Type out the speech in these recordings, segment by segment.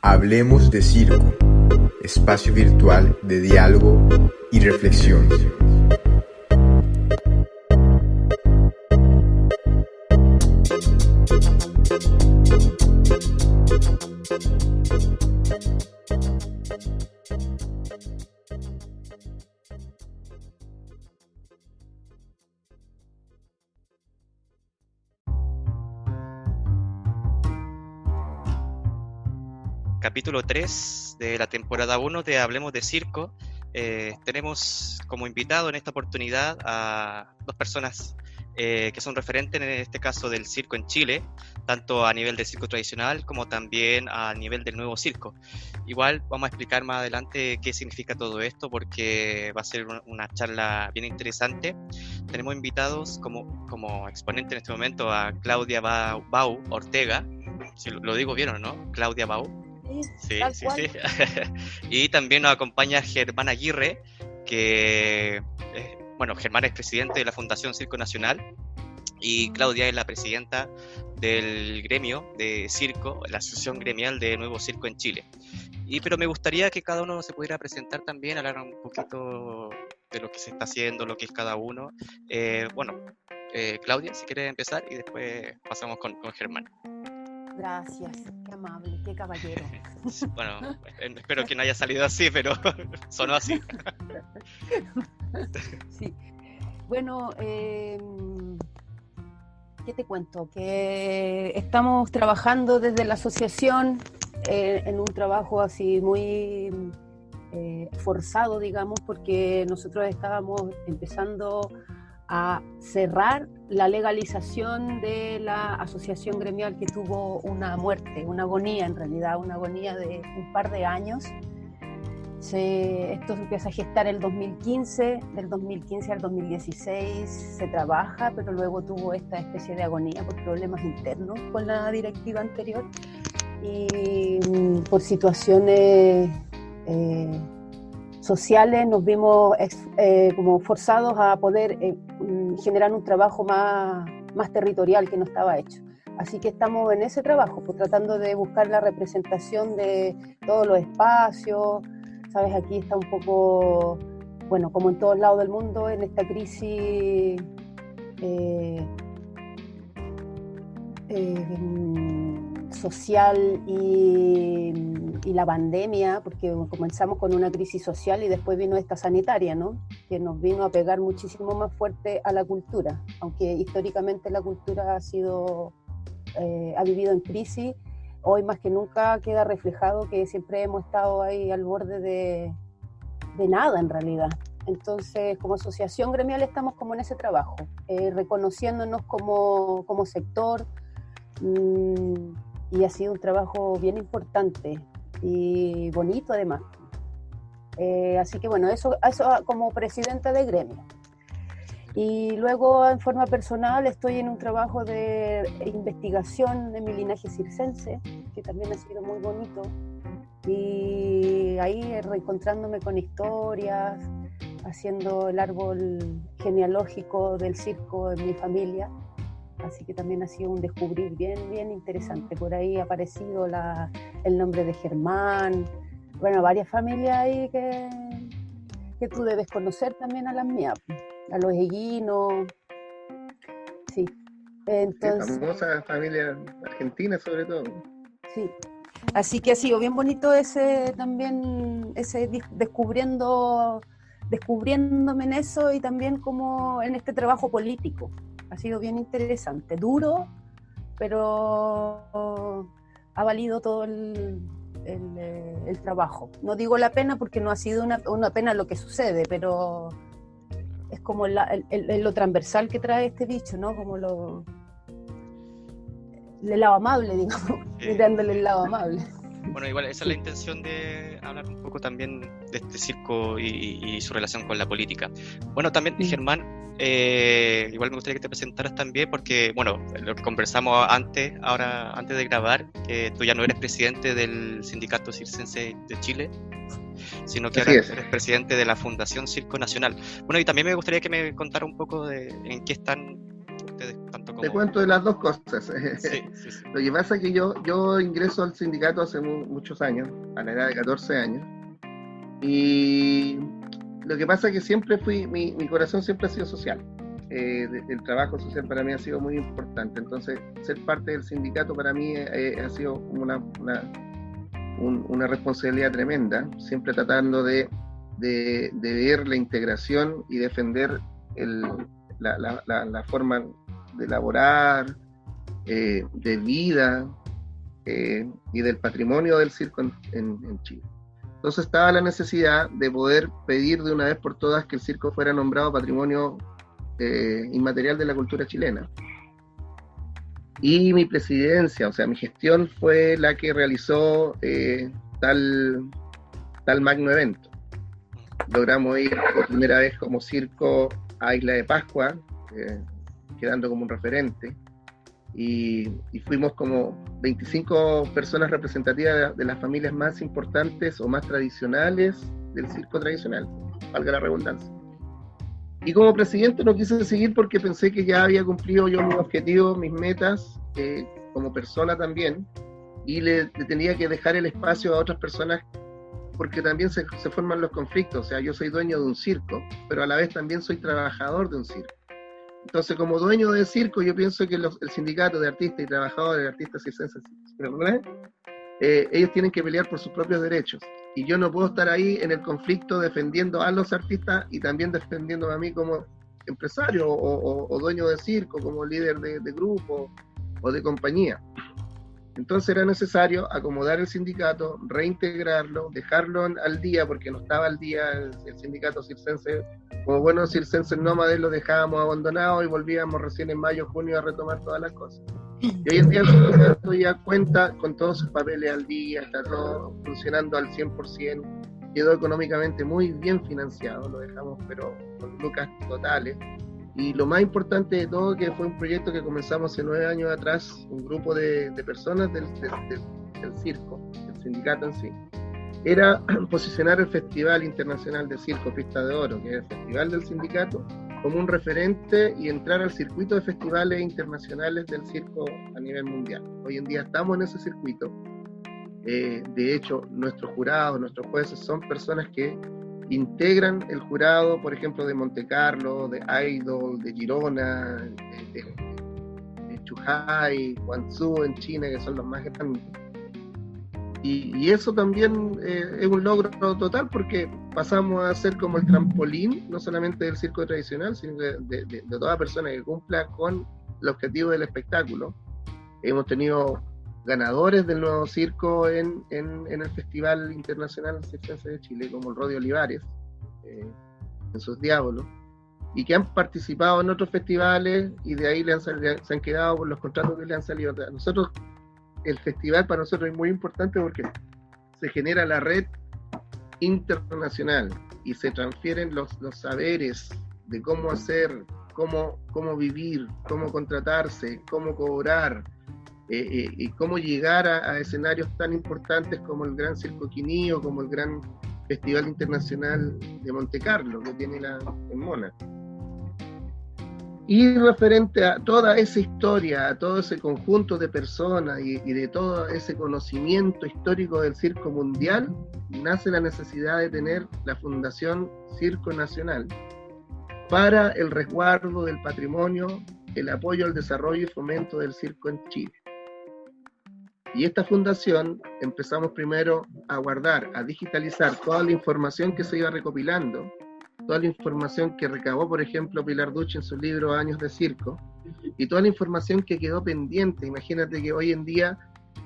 Hablemos de Circo, espacio virtual de diálogo y reflexión. Capítulo 3 de la temporada 1 de Hablemos de Circo. Tenemos como invitado en esta oportunidad a dos personas que son referentes en este caso del circo en Chile, tanto a nivel del circo tradicional como también a nivel del nuevo circo. Igual vamos a explicar más adelante qué significa todo esto, porque va a ser una charla bien interesante. Tenemos invitados como exponente en este momento a Claudia Bau Ortega, si lo digo bien o no, Claudia Bau. Sí. Y también nos acompaña Germán Aguirre, que Germán es presidente de la Fundación Circo Nacional y Claudia es la presidenta del gremio de circo, la Asociación Gremial de Nuevo Circo en Chile. Pero me gustaría que cada uno se pudiera presentar también, hablar un poquito de lo que se está haciendo, lo que es cada uno. Claudia, si quieres empezar y después pasamos con Germán. Gracias, qué amable, qué caballero. Bueno, espero que no haya salido así, pero sonó así. Sí, bueno, ¿qué te cuento? Que estamos trabajando desde la asociación en un trabajo así muy forzado, digamos, porque nosotros estábamos empezando a cerrar la legalización de la asociación gremial, que tuvo una muerte, una agonía en realidad, una agonía de un par de años. Esto se empieza a gestar el 2015, del 2015 al 2016 se trabaja, pero luego tuvo esta especie de agonía por problemas internos con la directiva anterior y por situaciones sociales nos vimos como forzados a poder generar un trabajo más territorial que no estaba hecho. Así que estamos en ese trabajo, pues, tratando de buscar la representación de todos los espacios. Sabes, aquí está un poco, bueno, como en todos lados del mundo, en esta crisis social y la pandemia, porque comenzamos con una crisis social y después vino esta sanitaria, ¿no? Que nos vino a pegar muchísimo más fuerte a la cultura, aunque históricamente la cultura ha vivido en crisis. Hoy más que nunca queda reflejado que siempre hemos estado ahí al borde de nada en realidad. Entonces, como asociación gremial estamos como en ese trabajo, reconociéndonos como sector, y ha sido un trabajo bien importante y bonito además. Así que bueno, eso como presidenta de gremio. Y luego en forma personal estoy en un trabajo de investigación de mi linaje circense, que también ha sido muy bonito. Y ahí reencontrándome con historias, haciendo el árbol genealógico del circo en mi familia. Así que también ha sido un descubrir bien interesante. Por ahí ha aparecido el nombre de Germán. Bueno, varias familias ahí que tú debes conocer también, a las mías, a los Eguinos. Sí. Entonces, famosa familia argentina sobre todo. Sí. Así que ha sido bien bonito ese descubriéndome en eso, y también como en este trabajo político. Ha sido bien interesante, duro, pero ha valido todo el trabajo. No digo la pena porque no ha sido una pena lo que sucede, pero es como lo transversal que trae este bicho, ¿no? Como el lado amable, digamos, mirándole el lado amable. Bueno, igual esa es la intención de hablar un poco también de este circo y su relación con la política. Bueno, también Germán, igual me gustaría que te presentaras también, porque bueno, lo que conversamos antes de grabar, que tú ya no eres presidente del Sindicato Circense de Chile, sino que ahora eres presidente de la Fundación Circo Nacional. Bueno, y también me gustaría que me contara un poco de en qué están brevemente, tanto como... Te cuento de las dos cosas. Sí, sí, sí. Lo que pasa es que yo ingreso al sindicato hace muchos años, a la edad de 14 años, y lo que pasa es que siempre mi corazón siempre ha sido social. El trabajo social para mí ha sido muy importante, entonces ser parte del sindicato para mí ha sido una responsabilidad tremenda, siempre tratando de ver la integración y defender la forma de laborar, de vida y del patrimonio del circo en Chile. Entonces estaba la necesidad de poder pedir de una vez por todas que el circo fuera nombrado patrimonio inmaterial de la cultura chilena. Y mi presidencia, o sea, mi gestión fue la que realizó tal magno evento. Logramos ir por primera vez como circo a Isla de Pascua, quedando como un referente, y fuimos como 25 personas representativas de las familias más importantes o más tradicionales del circo tradicional, valga la redundancia. Y como presidente no quise seguir porque pensé que ya había cumplido yo mis objetivos, mis metas, como persona también, y le tenía que dejar el espacio a otras personas, porque también se forman los conflictos. O sea, yo soy dueño de un circo, pero a la vez también soy trabajador de un circo. Entonces, como dueño del circo, yo pienso que el sindicato de artistas y trabajadores de artistas circenses, ellos tienen que pelear por sus propios derechos. Y yo no puedo estar ahí en el conflicto defendiendo a los artistas y también defendiéndome a mí como empresario o dueño de circo, como líder de grupo o de compañía. Entonces era necesario acomodar el sindicato, reintegrarlo, dejarlo al día, porque no estaba al día el sindicato circense. Como buenos circenses nómades lo dejábamos abandonado y volvíamos recién en mayo, junio a retomar todas las cosas. Y hoy en día el sindicato ya cuenta con todos sus papeles al día, está todo funcionando al 100%, quedó económicamente muy bien financiado, lo dejamos pero con lucas totales. Y lo más importante de todo, que fue un proyecto que comenzamos hace 9 años atrás, un grupo de personas del circo, del sindicato en sí, era posicionar el Festival Internacional de Circo Pista de Oro, que es el festival del sindicato, como un referente y entrar al circuito de festivales internacionales del circo a nivel mundial. Hoy en día estamos en ese circuito. De hecho, nuestros jurados, nuestros jueces son personas que integran el jurado, por ejemplo, de Montecarlo, de Idol, de Girona, de Zhuhai, Guangzhou en China, que son los más grandes. Y eso también es un logro total, porque pasamos a ser como el trampolín, no solamente del circo tradicional, sino de toda persona que cumpla con el objetivo del espectáculo. Hemos tenido ganadores del nuevo circo en el Festival Internacional Circense de Chile, como el Rodi Olivares, en sus Diábolos, y que han participado en otros festivales, y de ahí se han quedado por los contratos que le han salido. Nosotros, el festival para nosotros es muy importante porque se genera la red internacional y se transfieren los saberes de cómo hacer, cómo vivir, cómo contratarse, cómo cobrar, y cómo llegar a escenarios tan importantes como el Gran Circo Quinio, como el Gran Festival Internacional de Montecarlo, que tiene en Mona. Y referente a toda esa historia, a todo ese conjunto de personas y de todo ese conocimiento histórico del circo mundial, nace la necesidad de tener la Fundación Circo Nacional para el resguardo del patrimonio, el apoyo al desarrollo y fomento del circo en Chile. Y esta fundación empezamos primero a guardar, a digitalizar toda la información que se iba recopilando, toda la información que recabó, por ejemplo, Pilar Duche en su libro Años de Circo, y toda la información que quedó pendiente. Imagínate que hoy en día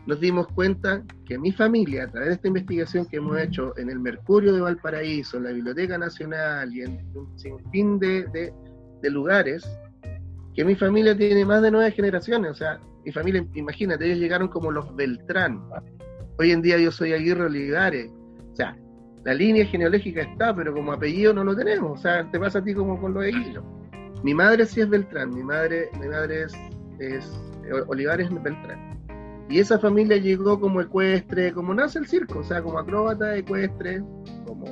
nos dimos cuenta que mi familia, a través de esta investigación que hemos hecho en el Mercurio de Valparaíso, en la Biblioteca Nacional y en un sinfín de lugares, que mi familia tiene más de 9 generaciones. O sea, mi familia, imagínate, ellos llegaron como los Beltrán. Hoy en día yo soy Aguirre Olivares. O sea, la línea genealógica está, pero como apellido no lo tenemos. O sea, te pasa a ti como con los Aguirre. Mi madre sí es Beltrán, mi madre es Olivares Beltrán. Y esa familia llegó como ecuestre, como nace el circo, o sea, como acróbata ecuestre, como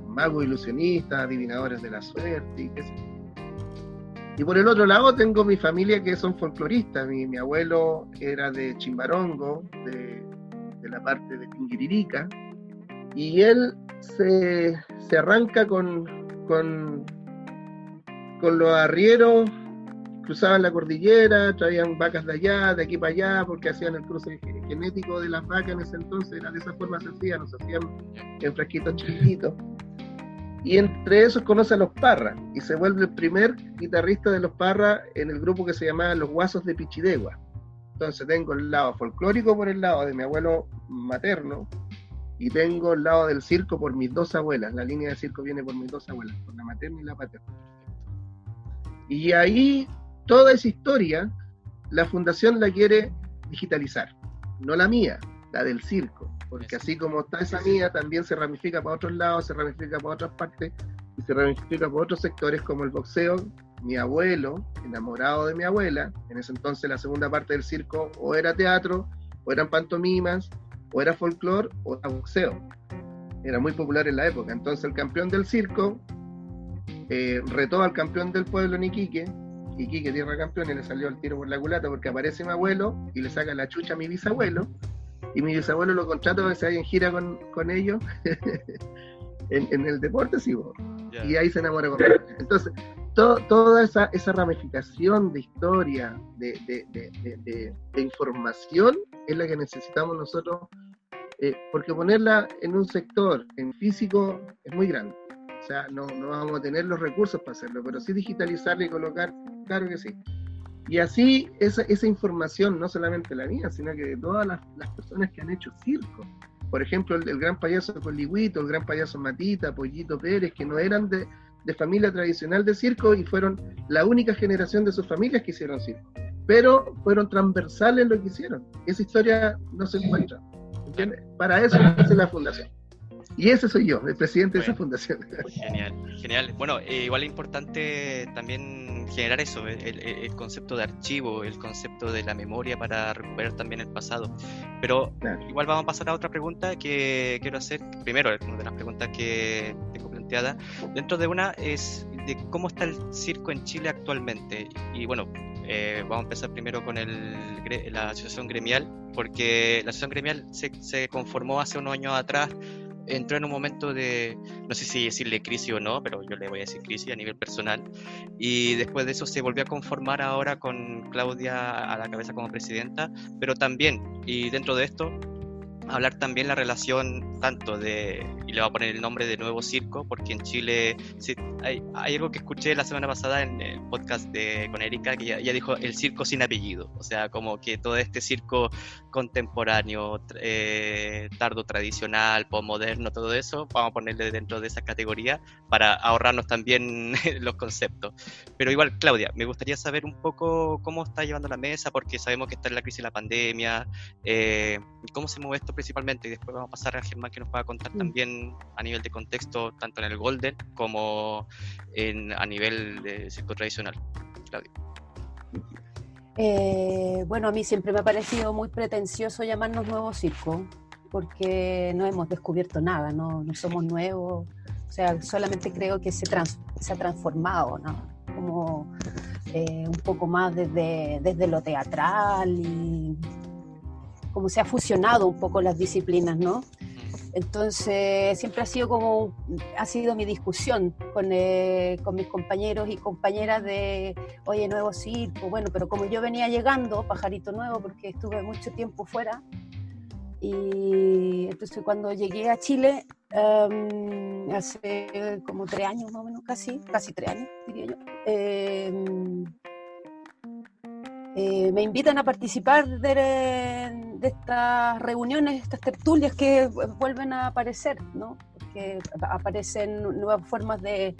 magos ilusionistas, adivinadores de la suerte, y qué sé yo. Y por el otro lado tengo mi familia que son folcloristas. Mi abuelo era de Chimbarongo, de la parte de Tinguiririca, y él se arranca con los arrieros, cruzaban la cordillera, traían vacas de allá, de aquí para allá, porque hacían el cruce genético de las vacas en ese entonces, era de esa forma se hacía, nos hacían en frasquitos chiquititos. Y entre esos conoce a los Parra, y se vuelve el primer guitarrista de los Parra en el grupo que se llamaba Los Guasos de Pichidegua. Entonces tengo el lado folclórico por el lado de mi abuelo materno, y tengo el lado del circo por mis dos abuelas. La línea de circo viene por mis dos abuelas, por la materna y la paterna. Y ahí, toda esa historia, la fundación la quiere digitalizar. No la mía, la del circo. Porque así como está esa mía, también se ramifica para otros lados, se ramifica para otras partes, y se ramifica para otros sectores como el boxeo. Mi abuelo, enamorado de mi abuela, en ese entonces la segunda parte del circo o era teatro, o eran pantomimas, o era folclore, o era boxeo. Era muy popular en la época. Entonces el campeón del circo retó al campeón del pueblo en Iquique, tierra campeón, y le salió el tiro por la culata porque aparece mi abuelo y le saca la chucha a mi bisabuelo, y mi bisabuelo lo contrata para que se vaya en gira con ellos en el deporte, sí, yeah. Y ahí se enamora con él. Entonces, toda esa ramificación de historia, de información, es la que necesitamos nosotros, porque ponerla en un sector, en físico, es muy grande. O sea, no vamos a tener los recursos para hacerlo, pero sí digitalizarla y colocar, claro que sí. Y así esa información, no solamente la mía, sino que de todas las personas que han hecho circo. Por ejemplo, el gran payaso Coligüito, el gran payaso Matita, Pollito Pérez, que no eran de familia tradicional de circo y fueron la única generación de sus familias que hicieron circo. Pero fueron transversales lo que hicieron. Esa historia no se encuentra. ¿Entiendes? Para eso hace la fundación. Y ese soy yo, el presidente de esa fundación. Genial. Bueno, igual es importante también generar eso, el concepto de archivo, el concepto de la memoria para recuperar también el pasado. Pero claro, igual vamos a pasar a otra pregunta que quiero hacer. Primero, una de las preguntas que tengo planteada, dentro de una es de cómo está el circo en Chile actualmente. Y bueno, vamos a empezar primero con la asociación gremial, porque la asociación gremial se conformó hace unos años atrás. Entró en un momento de, no sé si decirle crisis o no, pero yo le voy a decir crisis a nivel personal, y después de eso se volvió a conformar ahora con Claudia a la cabeza como presidenta, pero también, y dentro de esto, hablar también la relación tanto y le voy a poner el nombre de Nuevo Circo, porque en Chile sí, hay algo que escuché la semana pasada en el podcast con Erika, que ella dijo el circo sin apellido, o sea, como que todo este circo contemporáneo, tardo tradicional, postmoderno, todo eso, vamos a ponerle dentro de esa categoría para ahorrarnos también los conceptos. Pero igual, Claudia, me gustaría saber un poco cómo está llevando la mesa, porque sabemos que está en la crisis de la pandemia, cómo se mueve esto principalmente, y después vamos a pasar a Germán que nos pueda contar también a nivel de contexto, tanto en el Golden como a nivel de circo tradicional. Claudia. Bueno, a mí siempre me ha parecido muy pretencioso llamarnos Nuevo Circo, porque no hemos descubierto nada, no somos nuevos, o sea, solamente creo que se ha transformado, ¿no? Como un poco más desde lo teatral, y como se ha fusionado un poco las disciplinas, ¿no? Entonces siempre ha sido mi discusión con mis compañeros y compañeras de, oye, Nuevo Circo, bueno, pero como yo venía llegando, pajarito nuevo, porque estuve mucho tiempo fuera, y entonces cuando llegué a Chile, hace como 3 años más o menos, casi 3 años, diría yo, me invitan a participar de estas reuniones, estas tertulias que vuelven a aparecer, ¿no? Porque aparecen nuevas formas de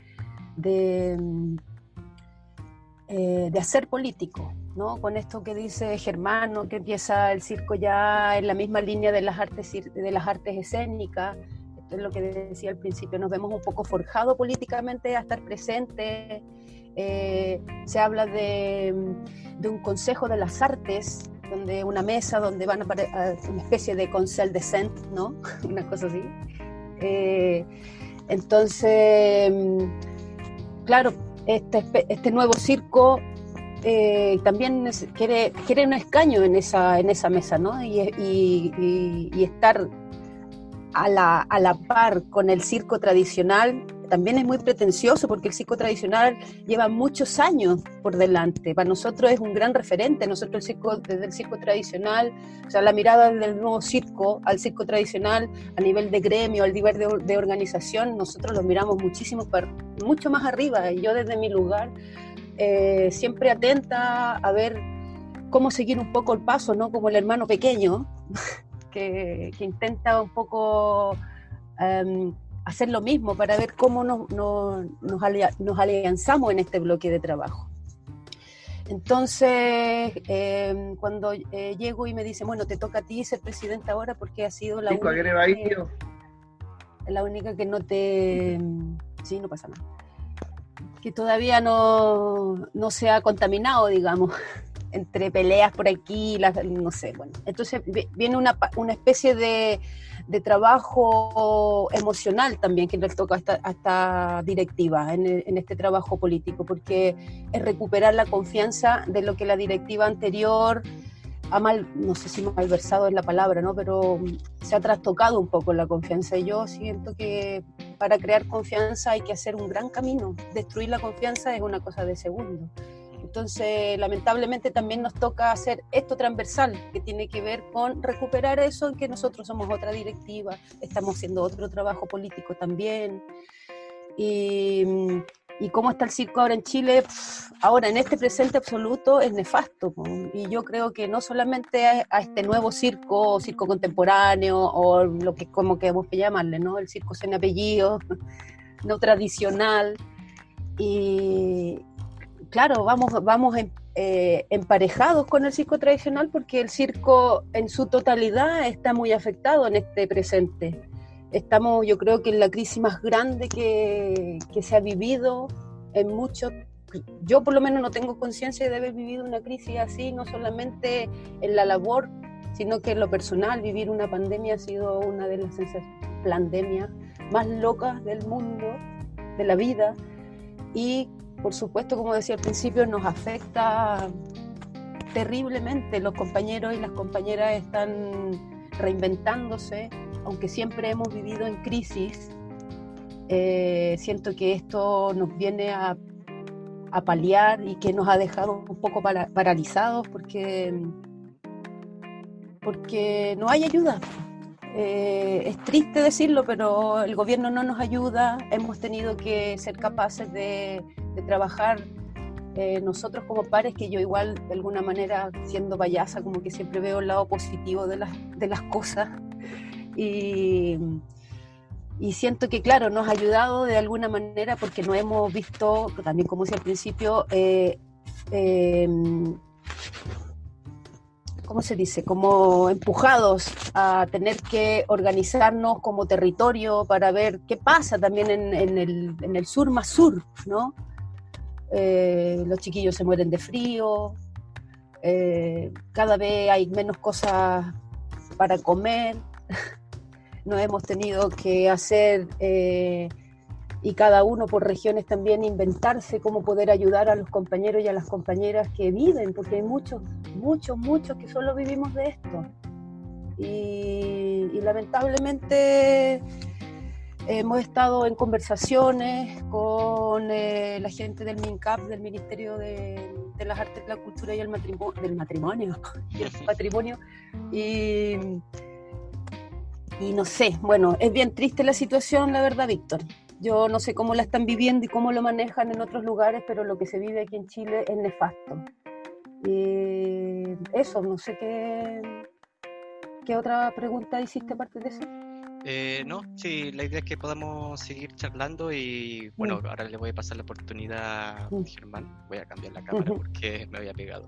hacer político, ¿no? Con esto que dice Germán, ¿no? Que empieza el circo ya en la misma línea de las artes escénicas. Esto es lo que decía al principio, nos vemos un poco forjados políticamente a estar presentes. Se habla de un consejo de las artes, donde una mesa donde van a una especie de conseil de cent, ¿no? Una cosa así. Entonces, claro, este nuevo circo también quiere un escaño en esa mesa, ¿no? Y estar a la par con el circo tradicional también es muy pretencioso, porque el circo tradicional lleva muchos años por delante. Para nosotros es un gran referente. Nosotros desde el circo tradicional, o sea, la mirada del nuevo circo al circo tradicional a nivel de gremio, al nivel de organización, nosotros lo miramos mucho más arriba. Y yo desde mi lugar siempre atenta a ver cómo seguir un poco el paso, ¿no? Como el hermano pequeño que intenta un poco hacer lo mismo para ver cómo nos alianzamos en este bloque de trabajo. Entonces, cuando llego y me dicen, bueno, te toca a ti ser presidenta ahora porque has sido la única que no te... Sí, no pasa nada. Que todavía no se ha contaminado, digamos, entre peleas por aquí, no sé, bueno. Entonces viene una especie de trabajo emocional también que les toca a esta directiva en este trabajo político, porque es recuperar la confianza de lo que la directiva anterior no sé si malversado es la palabra, ¿no? Pero se ha trastocado un poco la confianza, y yo siento que para crear confianza hay que hacer un gran camino. Destruir la confianza es una cosa de segundo. Entonces, lamentablemente también nos toca hacer esto transversal, que tiene que ver con recuperar eso, en que nosotros somos otra directiva, estamos haciendo otro trabajo político también. Y cómo está el circo ahora en Chile, ahora en este presente absoluto es nefasto. Y yo creo que no solamente a este nuevo circo contemporáneo, o lo que como queremos llamarle, ¿no? El circo sin apellido, no tradicional. Y claro, vamos emparejados con el circo tradicional, porque el circo en su totalidad está muy afectado en este presente. Estamos, yo creo que en la crisis más grande que se ha vivido en mucho. Yo por lo menos no tengo conciencia de haber vivido una crisis así, no solamente en la labor, sino que en lo personal. Vivir una pandemia ha sido una de las pandemias más locas del mundo, de la vida, y por supuesto, como decía al principio, nos afecta terriblemente. Los compañeros y las compañeras están reinventándose, aunque siempre hemos vivido en crisis. Siento que esto nos viene a paliar y que nos ha dejado un poco paralizados porque no hay ayuda. Es triste decirlo, pero el gobierno no nos ayuda. Hemos tenido que ser capaces de trabajar nosotros como pares, que yo igual de alguna manera, siendo payasa, como que siempre veo el lado positivo de las cosas. Y siento que, claro, nos ha ayudado de alguna manera, porque nos hemos visto, también como decía al principio, ¿cómo se dice? Como empujados a tener que organizarnos como territorio para ver qué pasa también en el sur más sur, ¿no? Los chiquillos se mueren de frío, cada vez hay menos cosas para comer. Nos hemos tenido que hacer, y cada uno por regiones también, inventarse cómo poder ayudar a los compañeros y a las compañeras que viven, porque hay muchos que solo vivimos de esto. Y lamentablemente hemos estado en conversaciones con la gente del MINCAP, del Ministerio de las Artes, la Cultura y el Matrimonio, y el Patrimonio, y no sé, bueno, es bien triste la situación, la verdad, Víctor. Yo no sé cómo la están viviendo y cómo lo manejan en otros lugares, pero lo que se vive aquí en Chile es nefasto. Y eso, no sé qué otra pregunta hiciste aparte de eso. No, sí, la idea es que podamos seguir charlando y bueno, ahora le voy a pasar la oportunidad a Germán. Voy a cambiar la cámara porque me había pegado.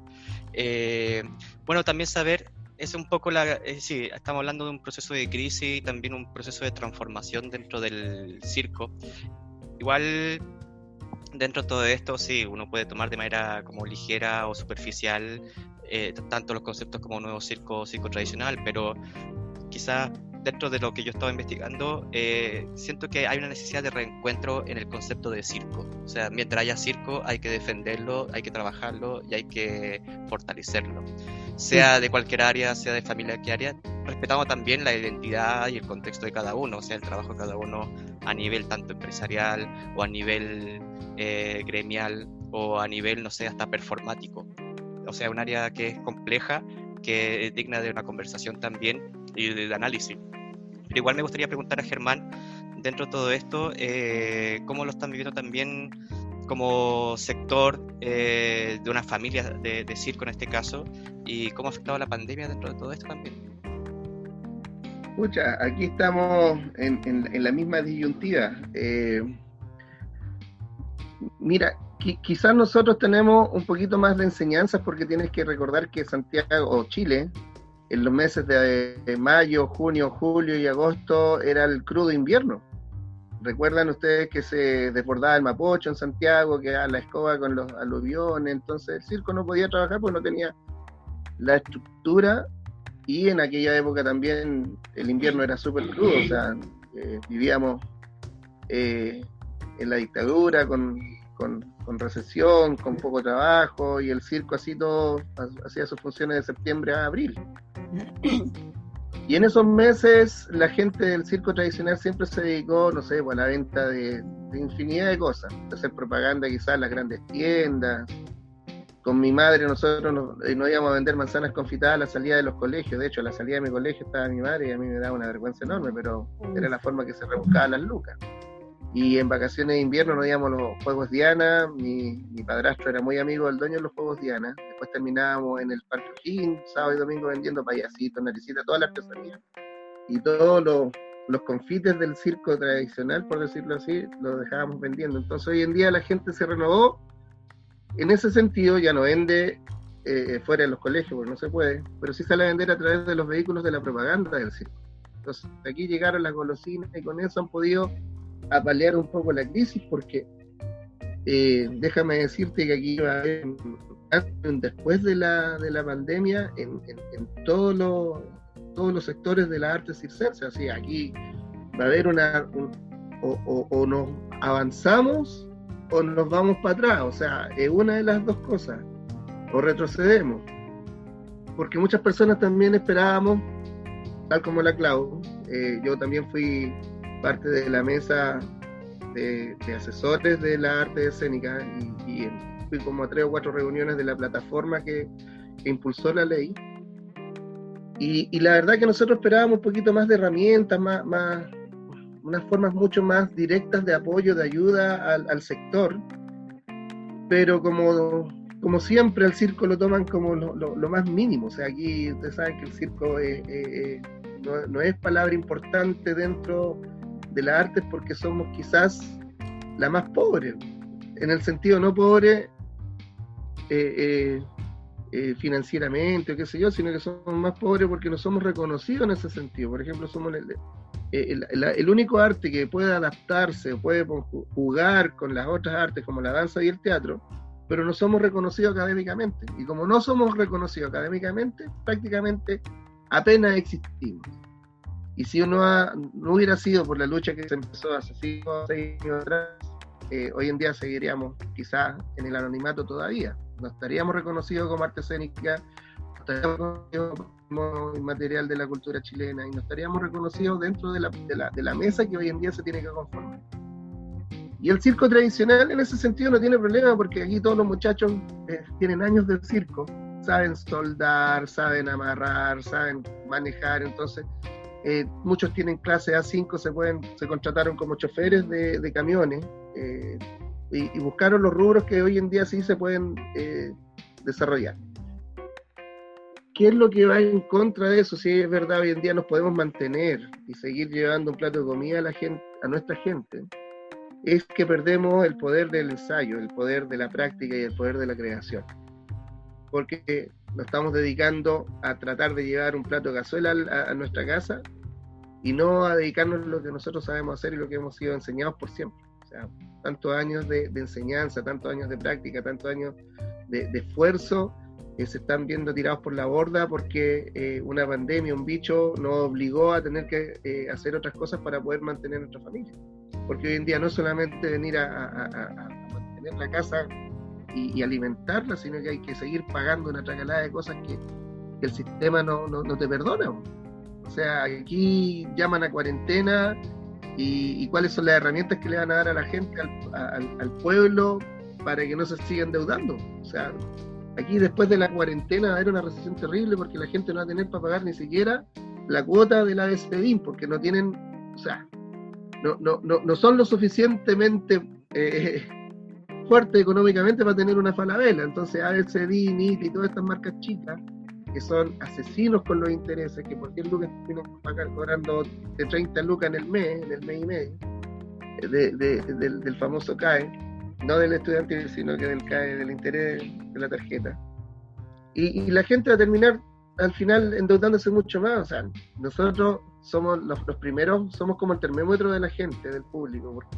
Bueno, también saber, es un poco sí, estamos hablando de un proceso de crisis y también un proceso de transformación dentro del circo. Igual, dentro de todo esto, sí, uno puede tomar de manera como ligera o superficial tanto los conceptos como nuevo circo tradicional, pero quizás dentro de lo que yo estaba investigando, siento que hay una necesidad de reencuentro en el concepto de circo. O sea, mientras haya circo hay que defenderlo, hay que trabajarlo y hay que fortalecerlo. Sea de cualquier área, sea de familia que área, respetando también la identidad y el contexto de cada uno, o sea, el trabajo de cada uno a nivel tanto empresarial o a nivel gremial o a nivel, no sé, hasta performático. O sea, un área que es compleja, que es digna de una conversación también y de análisis. Pero igual me gustaría preguntar a Germán, dentro de todo esto, ¿cómo lo están viviendo también como sector de una familia de circo en este caso? ¿Y cómo ha afectado la pandemia dentro de todo esto también? Escucha, aquí estamos en la misma disyuntiva. Mira, quizás nosotros tenemos un poquito más de enseñanzas porque tienes que recordar que Santiago o Chile, en los meses de mayo, junio, julio y agosto, era el crudo invierno. ¿Recuerdan ustedes que se desbordaba el Mapocho en Santiago, que era la escoba con los aluviones? Entonces el circo no podía trabajar porque no tenía la estructura, y en aquella época también el invierno era súper crudo, o sea, vivíamos en la dictadura con recesión, con poco trabajo, y el circo así todo hacía sus funciones de septiembre a abril. Y en esos meses la gente del circo tradicional siempre se dedicó, no sé, a la venta de infinidad de cosas, de hacer propaganda quizás en las grandes tiendas. Con mi madre nosotros nos íbamos a vender manzanas confitadas a la salida de los colegios. De hecho, a la salida de mi colegio estaba mi madre y a mí me daba una vergüenza enorme, pero era la forma que se rebuscaban las lucas. Y en vacaciones de invierno nos íbamos a los Juegos Diana. Mi padrastro era muy amigo del dueño de los Juegos Diana. Después terminábamos en el Parque O'Higgins, sábado y domingo vendiendo payasitos, naricitas, toda la artesanía. Y todos los confites del circo tradicional, por decirlo así, los dejábamos vendiendo. Entonces hoy en día la gente se renovó. En ese sentido ya no vende fuera de los colegios, porque no se puede, pero sí sale a vender a través de los vehículos de la propaganda del circo. Entonces aquí llegaron las golosinas y con eso han podido apalear un poco la crisis, porque déjame decirte que aquí va a haber después de la pandemia en todos los sectores de la arte circense. Así aquí va a haber o nos avanzamos o nos vamos para atrás, o sea, es una de las dos cosas, o retrocedemos, porque muchas personas también esperábamos, tal como la Clau, yo también fui parte de la mesa de asesores de la arte escénica y fui como a 3 o 4 reuniones de la plataforma que impulsó la ley, y la verdad que nosotros esperábamos un poquito más de herramientas, más unas formas mucho más directas de apoyo, de ayuda al sector, pero como siempre el circo lo toman como lo más mínimo. O sea, aquí ustedes saben que el circo no es palabra importante dentro de las artes porque somos quizás la más pobre, en el sentido no pobre financieramente o qué sé yo, sino que somos más pobres porque no somos reconocidos en ese sentido. Por ejemplo, somos el único arte que puede adaptarse o puede jugar con las otras artes como la danza y el teatro, pero no somos reconocidos académicamente, y como no somos reconocidos académicamente, prácticamente apenas existimos. Y si no hubiera sido por la lucha que se empezó hace 5 o 6 años atrás, hoy en día seguiríamos quizás en el anonimato todavía, no estaríamos reconocidos como arte escénica, no estaríamos reconocidos como inmaterial de la cultura chilena, y no estaríamos reconocidos dentro de la mesa que hoy en día se tiene que conformar. Y el circo tradicional en ese sentido no tiene problema, porque aquí todos los muchachos tienen años de circo, saben soldar, saben amarrar, saben manejar. Entonces muchos tienen clase A5, se contrataron como choferes de camiones, y buscaron los rubros que hoy en día sí se pueden desarrollar. ¿Qué es lo que va en contra de eso? Si es verdad, hoy en día nos podemos mantener y seguir llevando un plato de comida a nuestra gente, es que perdemos el poder del ensayo, el poder de la práctica y el poder de la creación. Porque nos estamos dedicando a tratar de llevar un plato de cazuela a nuestra casa y no a dedicarnos a lo que nosotros sabemos hacer y lo que hemos sido enseñados por siempre. O sea, tantos años de enseñanza, tantos años de práctica, tantos años de esfuerzo, se están viendo tirados por la borda porque una pandemia, un bicho, nos obligó a tener que hacer otras cosas para poder mantener nuestra familia. Porque hoy en día no solamente venir a mantener la casa y alimentarla, sino que hay que seguir pagando una tracalada de cosas que el sistema no te perdona. O sea, aquí llaman a cuarentena y cuáles son las herramientas que le van a dar a la gente, al pueblo, para que no se siga endeudando. O sea, aquí después de la cuarentena va a haber una recesión terrible porque la gente no va a tener para pagar ni siquiera la cuota de la AFP, porque no tienen, o sea, no son lo suficientemente fuertes económicamente para tener una Falabella. Entonces AFP, NIT y todas estas marcas chicas que son asesinos con los intereses, que por 10 lucas terminan cobrando de 30 lucas en el mes y medio, del famoso CAE, no del estudiante, sino que del CAE, del interés de la tarjeta. Y la gente va a terminar al final endeudándose mucho más. O sea, nosotros somos los primeros, somos como el termómetro de la gente, del público, porque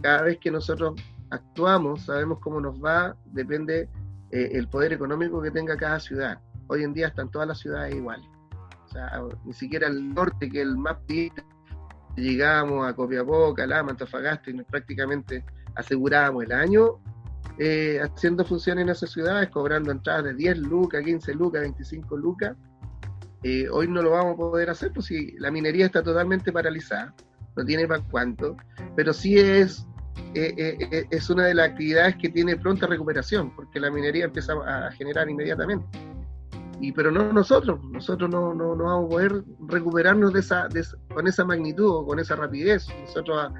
cada vez que nosotros actuamos, sabemos cómo nos va, depende el poder económico que tenga cada ciudad. Hoy en día están todas las ciudades iguales. O sea, ni siquiera el norte, que es el más difícil, llegamos a Copiapó, Calama, Antofagasta y prácticamente asegurábamos el año haciendo funciones en esas ciudades, cobrando entradas de 10 lucas, 15 lucas, 25 lucas. Hoy no lo vamos a poder hacer, pues si la minería está totalmente paralizada, no tiene para cuánto, pero sí es una de las actividades que tiene pronta recuperación, porque la minería empieza a generar inmediatamente. Pero no nosotros no vamos a poder recuperarnos con esa magnitud o con esa rapidez. Nosotros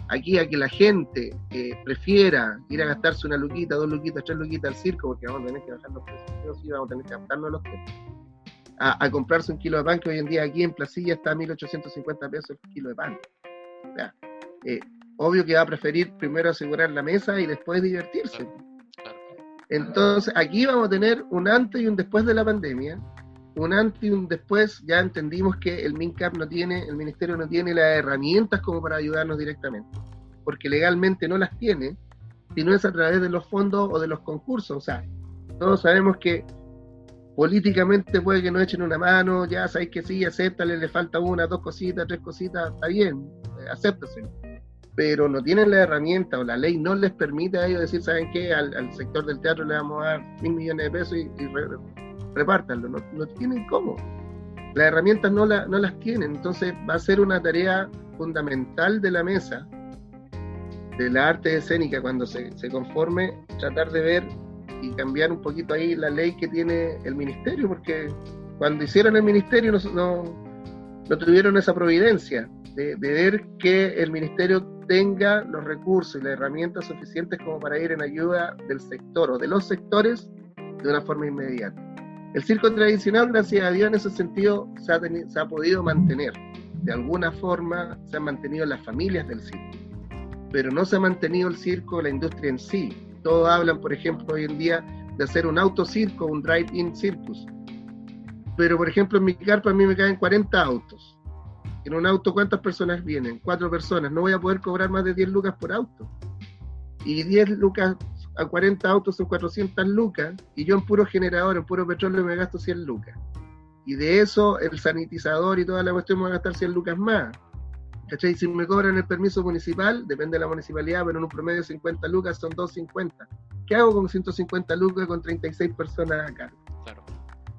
aquí a que la gente prefiera ir a gastarse una luquita, 2 luquitas, 3 luquitas al circo, porque vamos a tener que bajar los precios, sí, vamos a tener que adaptarnos a los precios, a comprarse un kilo de pan, que hoy en día aquí en Placilla está a 1.850 pesos el kilo de pan. O sea, obvio que va a preferir primero asegurar la mesa y después divertirse. Entonces, aquí vamos a tener un antes y un después de la pandemia, un antes y un después. Ya entendimos que el MINCAP el Ministerio no tiene las herramientas como para ayudarnos directamente, porque legalmente no las tiene, sino es a través de los fondos o de los concursos. O sea, todos sabemos que políticamente puede que nos echen una mano, ya sabéis que sí, acéptale, le falta 1, 2 cositas, 3 cositas, está bien, acéptaselo. Pero no tienen la herramienta o la ley no les permite a ellos decir, ¿saben qué? Al sector del teatro le vamos a dar 1.000 millones de pesos y repártanlo. No tienen cómo. Las herramientas no las tienen. Entonces va a ser una tarea fundamental de la mesa de la arte escénica cuando se conforme, tratar de ver y cambiar un poquito ahí la ley que tiene el ministerio, porque cuando hicieron el ministerio no tuvieron esa providencia de ver que el ministerio tenga los recursos y las herramientas suficientes como para ir en ayuda del sector o de los sectores de una forma inmediata. El circo tradicional, gracias a Dios, en ese sentido se ha podido mantener. De alguna forma se han mantenido las familias del circo, pero no se ha mantenido el circo, la industria en sí. Todos hablan, por ejemplo, hoy en día de hacer un autocirco, un drive-in circus. Pero, por ejemplo, en mi carpa a mí me caen 40 autos. En un auto, ¿cuántas personas vienen? 4 personas. No voy a poder cobrar más de 10 lucas por auto. Y 10 lucas a 40 autos son 400 lucas. Y yo en puro generador, en puro petróleo me gasto 100 lucas. Y de eso, el sanitizador y toda la cuestión me va a gastar 100 lucas más. ¿Cachai? Si me cobran el permiso municipal, depende de la municipalidad, pero en un promedio de 50 lucas son 250. ¿Qué hago con 150 lucas con 36 personas acá? Claro.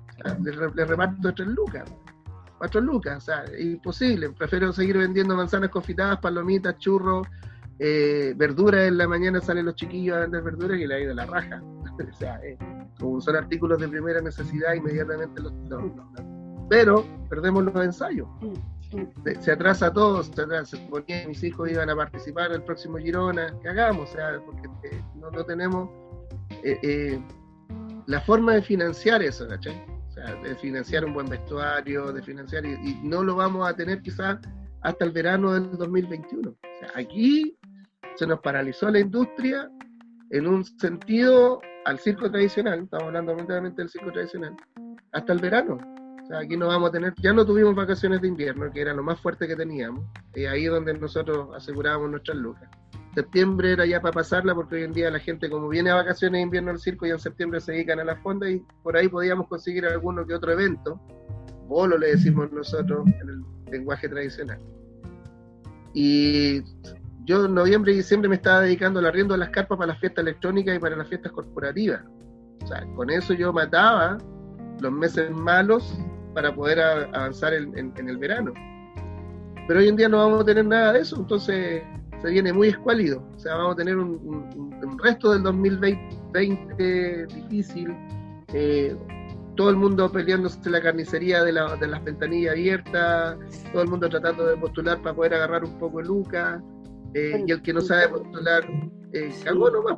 O sea, le reparto 3 lucas. 4 lucas, o sea, imposible. Prefiero seguir vendiendo manzanas confitadas, palomitas, churros, verduras. En la mañana salen los chiquillos a vender verduras y le ha ido la raja. O sea, como son artículos de primera necesidad, inmediatamente los. Pero perdemos los ensayos. Se atrasa todo, se suponía que mis hijos iban a participar en el próximo Girona. ¿Qué hagamos? O sea, porque no tenemos la forma de financiar eso, ¿cachai? De financiar un buen vestuario, de financiar, y no lo vamos a tener quizás hasta el verano del 2021. O sea, aquí se nos paralizó la industria en un sentido al circo tradicional, estamos hablando netamente del circo tradicional, hasta el verano. O sea, aquí no vamos a tener, ya no tuvimos vacaciones de invierno, que era lo más fuerte que teníamos, y ahí es donde nosotros asegurábamos nuestras lucas. septiembre era ya para pasarla, porque hoy en día la gente, como viene a vacaciones de invierno al circo, ya en septiembre se dedican a la fonda, y por ahí podíamos conseguir alguno que otro evento, bolo le decimos nosotros en el lenguaje tradicional. Y yo en noviembre y diciembre me estaba dedicando al arriendo de las carpas para las fiestas electrónicas y para las fiestas corporativas. O sea, con eso yo mataba los meses malos para poder avanzar en el verano. Pero hoy en día no vamos a tener nada de eso, entonces se viene muy escuálido. O sea, vamos a tener un resto del 2020 difícil, todo el mundo peleándose la carnicería de las ventanillas abiertas, todo el mundo tratando de postular para poder agarrar un poco de lucas, y el que no sabe postular, cagó nomás.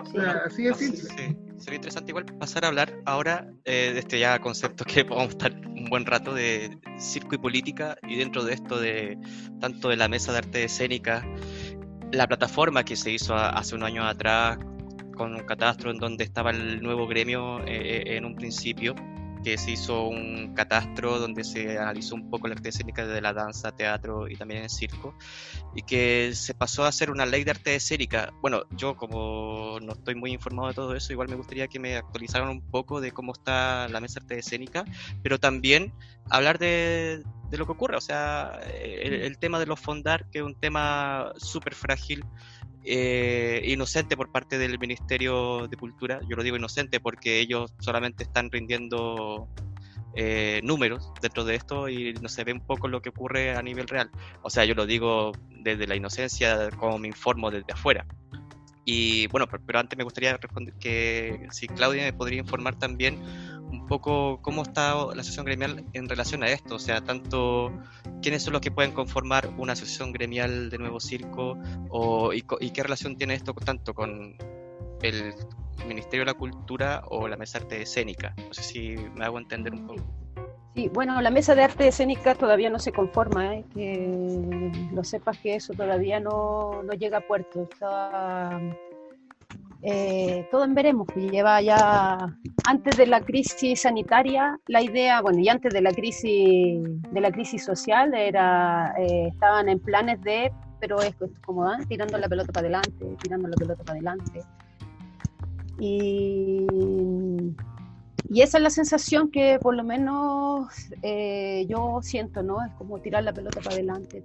O sea, así de simple. Sí. Sería interesante igual pasar a hablar ahora de este ya concepto que podemos estar un buen rato de circo y política, y dentro de esto de tanto de la mesa de arte escénica, la plataforma que se hizo hace un año atrás con un catastro en donde estaba el nuevo gremio en un principio, que se hizo un catastro donde se analizó un poco la arte escénica de la danza, teatro y también el circo, y que se pasó a hacer una ley de arte escénica. Bueno, yo como no estoy muy informado de todo eso, igual me gustaría que me actualizaran un poco de cómo está la mesa de arte escénica, pero también hablar de lo que ocurre, o sea, el tema de los fondar, que es un tema súper frágil, inocente por parte del Ministerio de Cultura. Yo lo digo inocente porque ellos solamente están rindiendo números dentro de esto y no se ve un poco lo que ocurre a nivel real. O sea, yo lo digo desde la inocencia, como me informo desde afuera. Y bueno, pero antes me gustaría responder que si Claudia me podría informar también un poco cómo está la asociación gremial en relación a esto, o sea, tanto quiénes son los que pueden conformar una asociación gremial de Nuevo Circo, y qué relación tiene esto tanto con el Ministerio de la Cultura o la Mesa de Arte Escénica. No sé si me hago entender un poco. Sí, bueno, la Mesa de Arte Escénica todavía no se conforma, que lo sepas que eso todavía no llega a puerto. Está todo en veremos, que lleva ya antes de la crisis sanitaria, la idea, bueno, y antes de la crisis social, estaban en planes pero es como tirando la pelota para adelante. Y esa es la sensación que por lo menos yo siento, ¿no? Es como tirar la pelota para adelante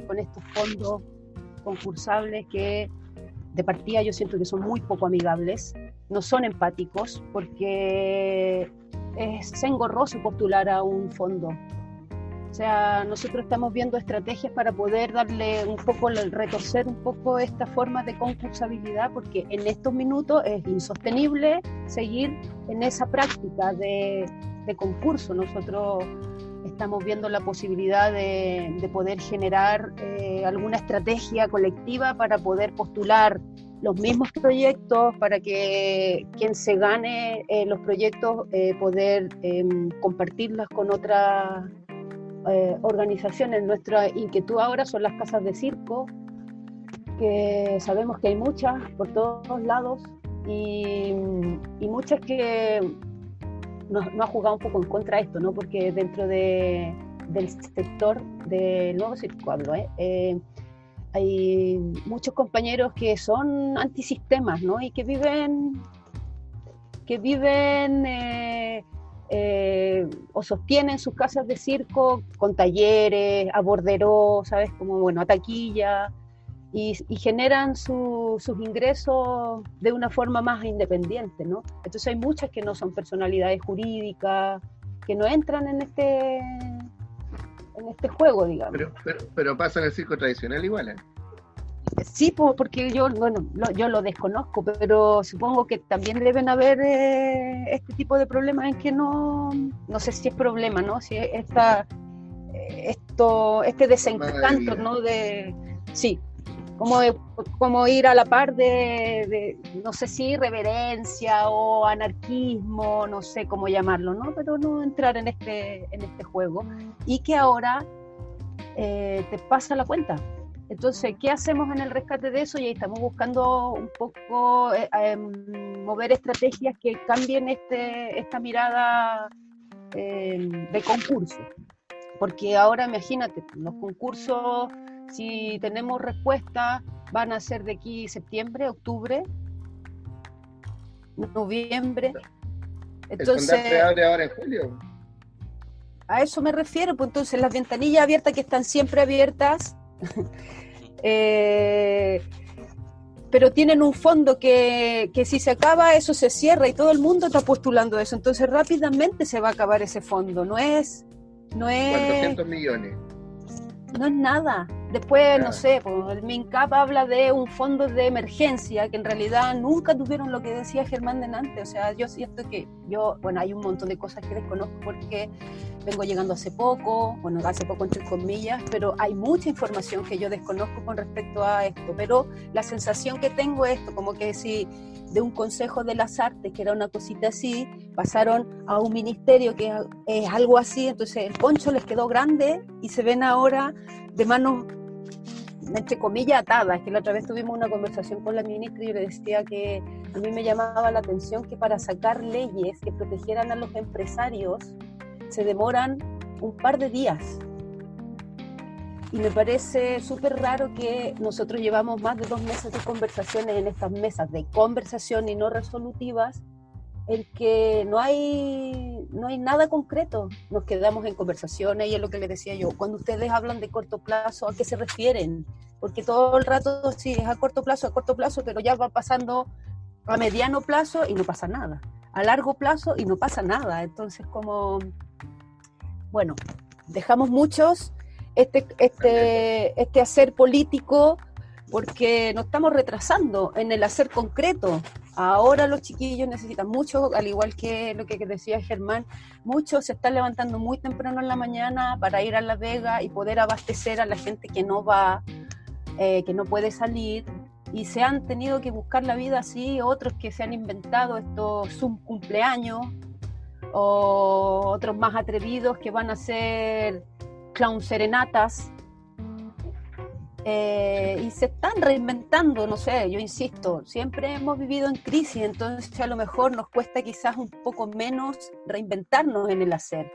con estos fondos concursables que de partida yo siento que son muy poco amigables, no son empáticos, porque es engorroso postular a un fondo. O sea, nosotros estamos viendo estrategias para poder darle un poco, retorcer un poco esta forma de concursabilidad, porque en estos minutos es insostenible seguir en esa práctica de concurso. Nosotros estamos viendo la posibilidad de poder generar alguna estrategia colectiva para poder postular los mismos proyectos, para que quien se gane los proyectos poder compartirlas con otras organizaciones. Nuestra inquietud ahora son las casas de circo, que sabemos que hay muchas por todos lados, y muchas que nos ha jugado un poco en contra esto, ¿no? Porque dentro del sector del nuevo circo, hay muchos compañeros que son antisistemas, ¿no? Y que viven o sostienen sus casas de circo con talleres, a borderó, ¿sabes? Como, bueno, a taquilla, y generan sus ingresos de una forma más independiente, ¿no? Entonces hay muchas que no son personalidades jurídicas, que no entran en este juego, digamos. Pero pasa en el circo tradicional igual, ¿eh? Sí, porque yo lo desconozco, pero supongo que también deben haber este tipo de problemas en que no sé si es problema, ¿no? Si este desencanto, ¿no? Sí, como ir a la par de no sé si reverencia o anarquismo, no sé cómo llamarlo, ¿no? Pero no entrar en este juego, y que ahora te pasa la cuenta. Entonces, ¿qué hacemos en el rescate de eso? Y ahí estamos buscando un poco mover estrategias que cambien esta mirada de concurso. Porque ahora, imagínate, los concursos Si tenemos respuesta, van a ser de aquí septiembre, octubre, noviembre. Entonces, el Fondar se abre ahora en julio. A eso me refiero, pues entonces las ventanillas abiertas que están siempre abiertas, pero tienen un fondo que si se acaba eso se cierra y todo el mundo está postulando eso, entonces rápidamente se va a acabar ese fondo, no es 400 millones. No es nada. Después, no sé, pues, el MINCAP habla de un fondo de emergencia, que en realidad nunca tuvieron lo que decía Germán delante. O sea, yo siento que hay un montón de cosas que desconozco porque vengo llegando hace poco entre comillas, pero hay mucha información que yo desconozco con respecto a esto. Pero la sensación que tengo es esto, como que si de un Consejo de las Artes, que era una cosita así, pasaron a un ministerio que es algo así, entonces el poncho les quedó grande y se ven ahora de manos, entre comillas, atadas. Que la otra vez tuvimos una conversación con la ministra y yo le decía que a mí me llamaba la atención que para sacar leyes que protegieran a los empresarios se demoran un par de días. Y me parece súper raro que nosotros llevamos más de 2 meses de conversaciones en estas mesas de conversación y no resolutivas, en que no hay nada concreto. Nos quedamos en conversaciones y es lo que les decía yo. Cuando ustedes hablan de corto plazo, ¿a qué se refieren? Porque todo el rato sí es a corto plazo, pero ya va pasando a mediano plazo y no pasa nada. A largo plazo y no pasa nada. Entonces, dejamos muchos este hacer político porque nos estamos retrasando en el hacer concreto. Ahora los chiquillos necesitan mucho, al igual que lo que decía Germán, muchos se están levantando muy temprano en la mañana para ir a La Vega y poder abastecer a la gente que no va, que no puede salir, y se han tenido que buscar la vida así, otros que se han inventado estos Zoom cumpleaños, o otros más atrevidos que van a hacer clown serenatas, y se están reinventando, no sé, yo insisto, siempre hemos vivido en crisis, entonces a lo mejor nos cuesta quizás un poco menos reinventarnos en el hacer,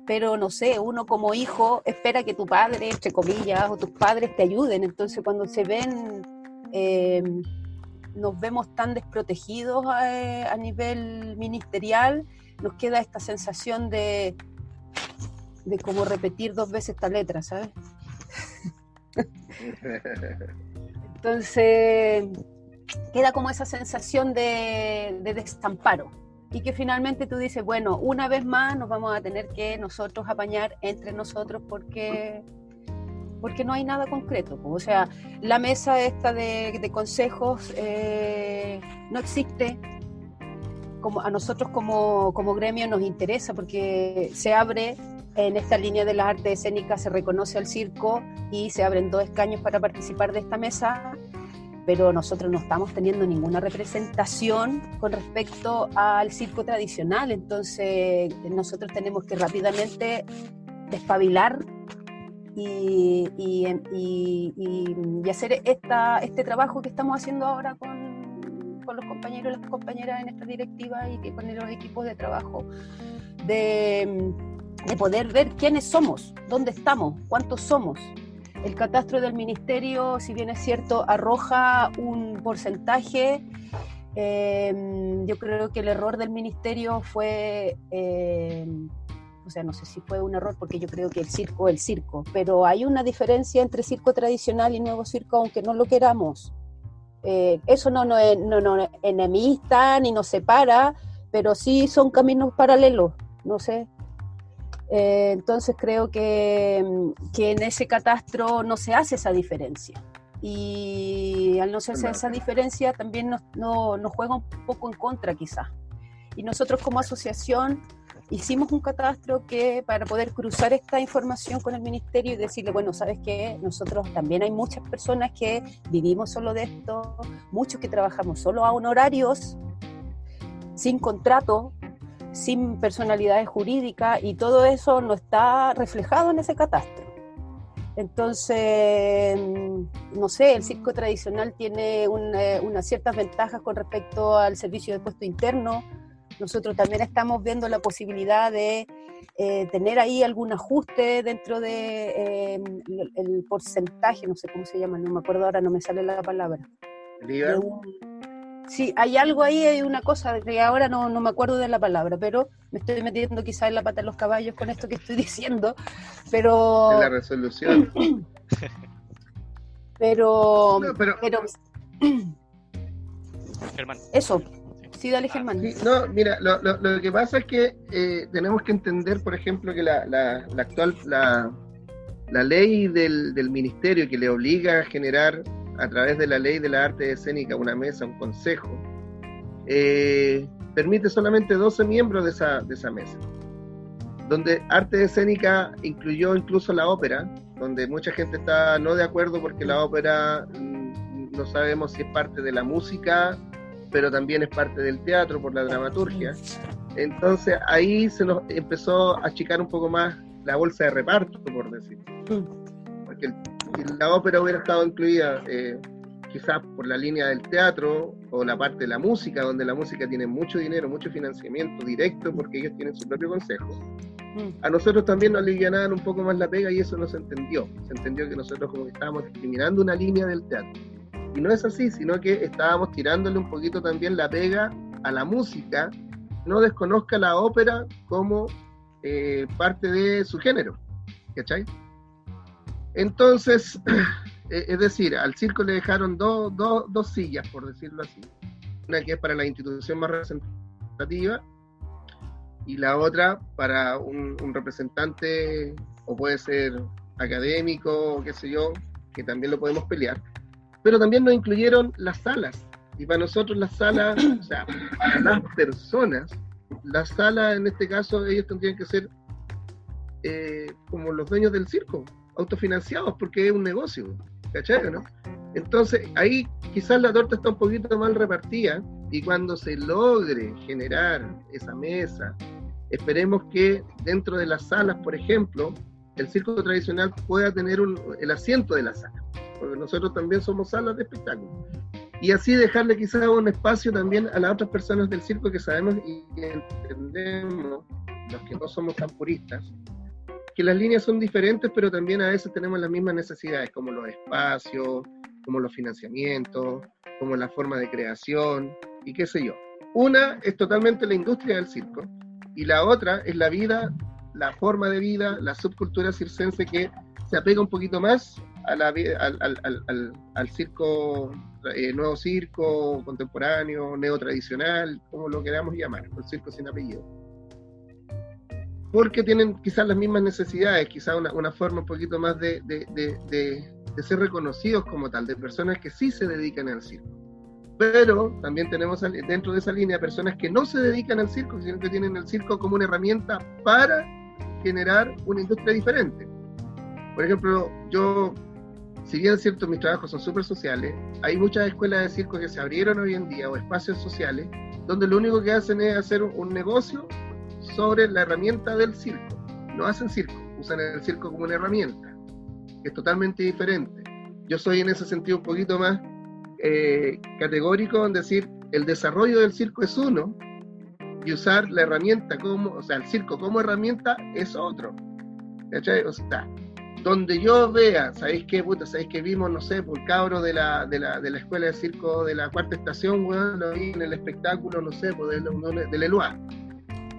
pero no sé, uno como hijo espera que tu padre, entre comillas, o tus padres te ayuden, entonces cuando se ven, nos vemos tan desprotegidos a nivel ministerial, nos queda esta sensación de como repetir 2 veces esta letra, ¿sabes? Entonces queda como esa sensación de desamparo y que finalmente tú dices, bueno, una vez más nos vamos a tener que nosotros apañar entre nosotros porque no hay nada concreto. O sea, la mesa esta de consejos no existe. Como a nosotros como gremio nos interesa porque se abre en esta línea de las artes escénicas, se reconoce al circo y se abren 2 escaños para participar de esta mesa, pero nosotros no estamos teniendo ninguna representación con respecto al circo tradicional, entonces nosotros tenemos que rápidamente despabilar y hacer este trabajo que estamos haciendo ahora con los compañeros y las compañeras en esta directiva y que con los equipos de trabajo de poder ver quiénes somos, dónde estamos, cuántos somos. El catastro del ministerio, si bien es cierto, arroja un porcentaje. Yo creo que el error del ministerio fue, no sé si fue un error porque yo creo que el circo, pero hay una diferencia entre circo tradicional y nuevo circo, aunque no lo queramos. Eso no enemista ni nos separa, pero sí son caminos paralelos, no sé. Entonces creo que en ese catastro no se hace esa diferencia y al no hacerse esa diferencia también nos juega un poco en contra quizás, y nosotros como asociación hicimos un catastro que para poder cruzar esta información con el ministerio y decirle, bueno, ¿sabes qué? Nosotros también hay muchas personas que vivimos solo de esto, muchos que trabajamos solo a honorarios, sin contrato, sin personalidades jurídicas, y todo eso no está reflejado en ese catastro. Entonces, no sé, el circo tradicional tiene unas ciertas ventajas con respecto al servicio de puesto interno, nosotros también estamos viendo la posibilidad de tener ahí algún ajuste dentro de el porcentaje, no sé cómo se llama, no me acuerdo ahora, no me sale la palabra. Sí, hay algo ahí, hay una cosa que ahora no me acuerdo de la palabra, pero me estoy metiendo quizás en la pata de los caballos con esto que estoy diciendo, pero... En la resolución. pero Germán. eso, sí, dale, Germán. Sí, no, mira, lo que pasa es que tenemos que entender, por ejemplo, que la actual, la ley del ministerio que le obliga a generar a través de la ley de la arte escénica una mesa, un consejo, permite solamente 12 miembros de esa mesa, donde arte escénica incluyó incluso la ópera, donde mucha gente está no de acuerdo porque la ópera no sabemos si es parte de la música, pero también es parte del teatro por la dramaturgia. Entonces ahí se nos empezó a achicar un poco más la bolsa de reparto, por decir. Porque si la ópera hubiera estado incluida quizás por la línea del teatro o la parte de la música, donde la música tiene mucho dinero, mucho financiamiento directo porque ellos tienen su propio consejo, a nosotros también nos alivianaban un poco más la pega y eso no se entendió. Se entendió que nosotros como que estábamos discriminando una línea del teatro. Y no es así, sino que estábamos tirándole un poquito también la pega a la música, no desconozca la ópera como parte de su género, ¿cachai? Entonces, es decir, al circo le dejaron dos sillas, por decirlo así. Una que es para la institución más representativa y la otra para un representante, o puede ser académico, o qué sé yo, que también lo podemos pelear. Pero también nos incluyeron las salas. Y para nosotros las salas, o sea, para las personas, las salas en este caso, ellos tendrían que ser como los dueños del circo, autofinanciados, porque es un negocio, ¿cachai? ¿No? Entonces, ahí quizás la torta está un poquito mal repartida, y cuando se logre generar esa mesa, esperemos que dentro de las salas, por ejemplo, el circo tradicional pueda tener el asiento de la sala, porque nosotros también somos salas de espectáculo. Y así dejarle quizás un espacio también a las otras personas del circo que sabemos y entendemos, los que no somos tan puristas, que las líneas son diferentes, pero también a veces tenemos las mismas necesidades, como los espacios, como los financiamientos, como la forma de creación, y qué sé yo. Una es totalmente la industria del circo, y la otra es la vida, la forma de vida, la subcultura circense que se apega un poquito más a al circo, nuevo circo, contemporáneo, neotradicional, como lo queramos llamar, el circo sin apellido. Porque tienen quizás las mismas necesidades, quizás una forma un poquito más de ser reconocidos como tal, de personas que sí se dedican al circo. Pero también tenemos dentro de esa línea personas que no se dedican al circo, sino que tienen el circo como una herramienta para generar una industria diferente. Por ejemplo, yo, si bien es cierto, mis trabajos son súper sociales, hay muchas escuelas de circo que se abrieron hoy en día, o espacios sociales, donde lo único que hacen es hacer un negocio sobre la herramienta del circo. No hacen circo, usan el circo como una herramienta, que es totalmente diferente. Yo soy en ese sentido un poquito más categórico en decir, el desarrollo del circo es uno, y usar la herramienta o sea, el circo como herramienta es otro. ¿Cachai? O sea, donde yo vea, ¿sabéis qué? Puta, ¿sabéis que vimos, no sé, por cabro de la escuela de circo de la cuarta estación, weón, lo vi en el espectáculo, no sé, pues del Eloa,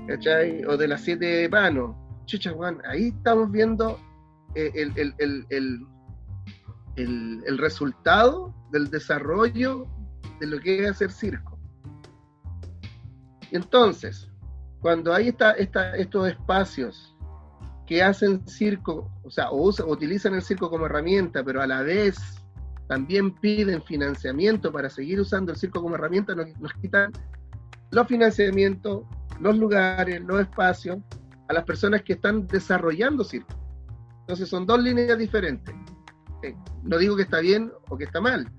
¿cachai? O de las 7 Panos, chucha, weón, ahí estamos viendo el resultado del desarrollo de lo que es hacer circo. Y entonces, cuando hay estos espacios que hacen circo, o sea, utilizan el circo como herramienta, pero a la vez también piden financiamiento para seguir usando el circo como herramienta, nos quitan los financiamientos, los lugares, los espacios a las personas que están desarrollando circo. Entonces son dos líneas diferentes. No digo que está bien o que está mal,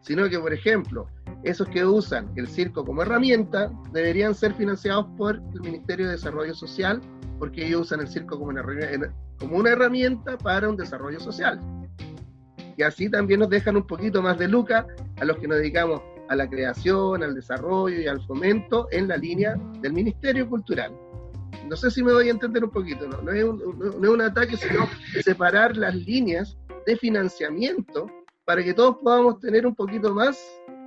sino que, por ejemplo, esos que usan el circo como herramienta deberían ser financiados por el Ministerio de Desarrollo Social, porque ellos usan el circo como una herramienta para un desarrollo social. Y así también nos dejan un poquito más de lucas a los que nos dedicamos a la creación, al desarrollo y al fomento en la línea del Ministerio Cultural. No sé si me doy a entender un poquito, no es un ataque, sino separar las líneas de financiamiento para que todos podamos tener un poquito más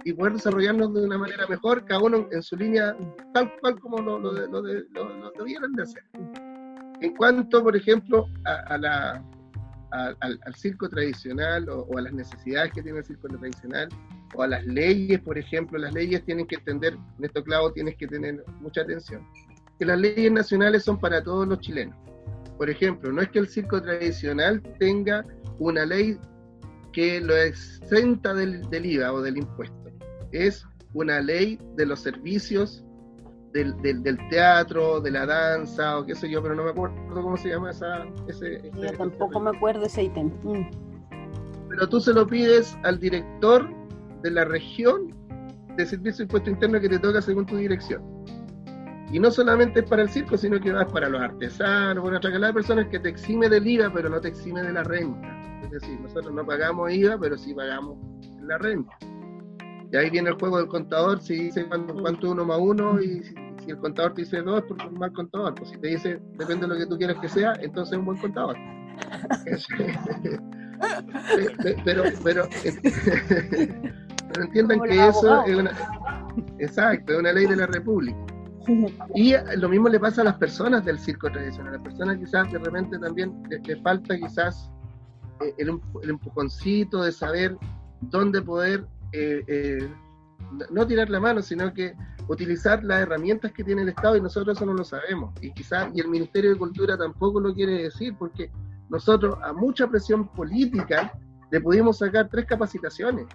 y poder desarrollarnos de una manera mejor, cada uno en su línea, tal cual como lo debieran de hacer. En cuanto, por ejemplo, al circo tradicional o a las necesidades que tiene el circo tradicional, o a las leyes, por ejemplo, las leyes tienen que entender, en esto, Claudio, tienes que tener mucha atención, que las leyes nacionales son para todos los chilenos. Por ejemplo, no es que el circo tradicional tenga una ley que lo exenta del IVA o del impuesto. Es una ley de los servicios del teatro, de la danza, o qué sé yo, pero no me acuerdo cómo se llama yo tampoco me acuerdo ese ítem. Pero tú se lo pides al director de la región de servicio de impuesto interno que te toca según tu dirección. Y no solamente es para el circo, sino que vas para los artesanos, para otra calidad de personas que te exime del IVA, pero no te exime de la renta. Es decir, nosotros no pagamos IVA, pero sí pagamos la renta. Y ahí viene el juego del contador, si dice cuánto 1 más 1, y si el contador te dice 2, es porque es un mal contador. Pues si te dice, depende de lo que tú quieras que sea, entonces es un buen contador. pero entiendan que eso es una ley de la República. Y lo mismo le pasa a las personas del circo tradicional. A las personas quizás de repente también le falta quizás el empujoncito de saber dónde poder no tirar la mano, sino que utilizar las herramientas que tiene el Estado, y nosotros eso no lo sabemos, y quizás y el Ministerio de Cultura tampoco lo quiere decir, porque nosotros a mucha presión política le pudimos sacar 3 capacitaciones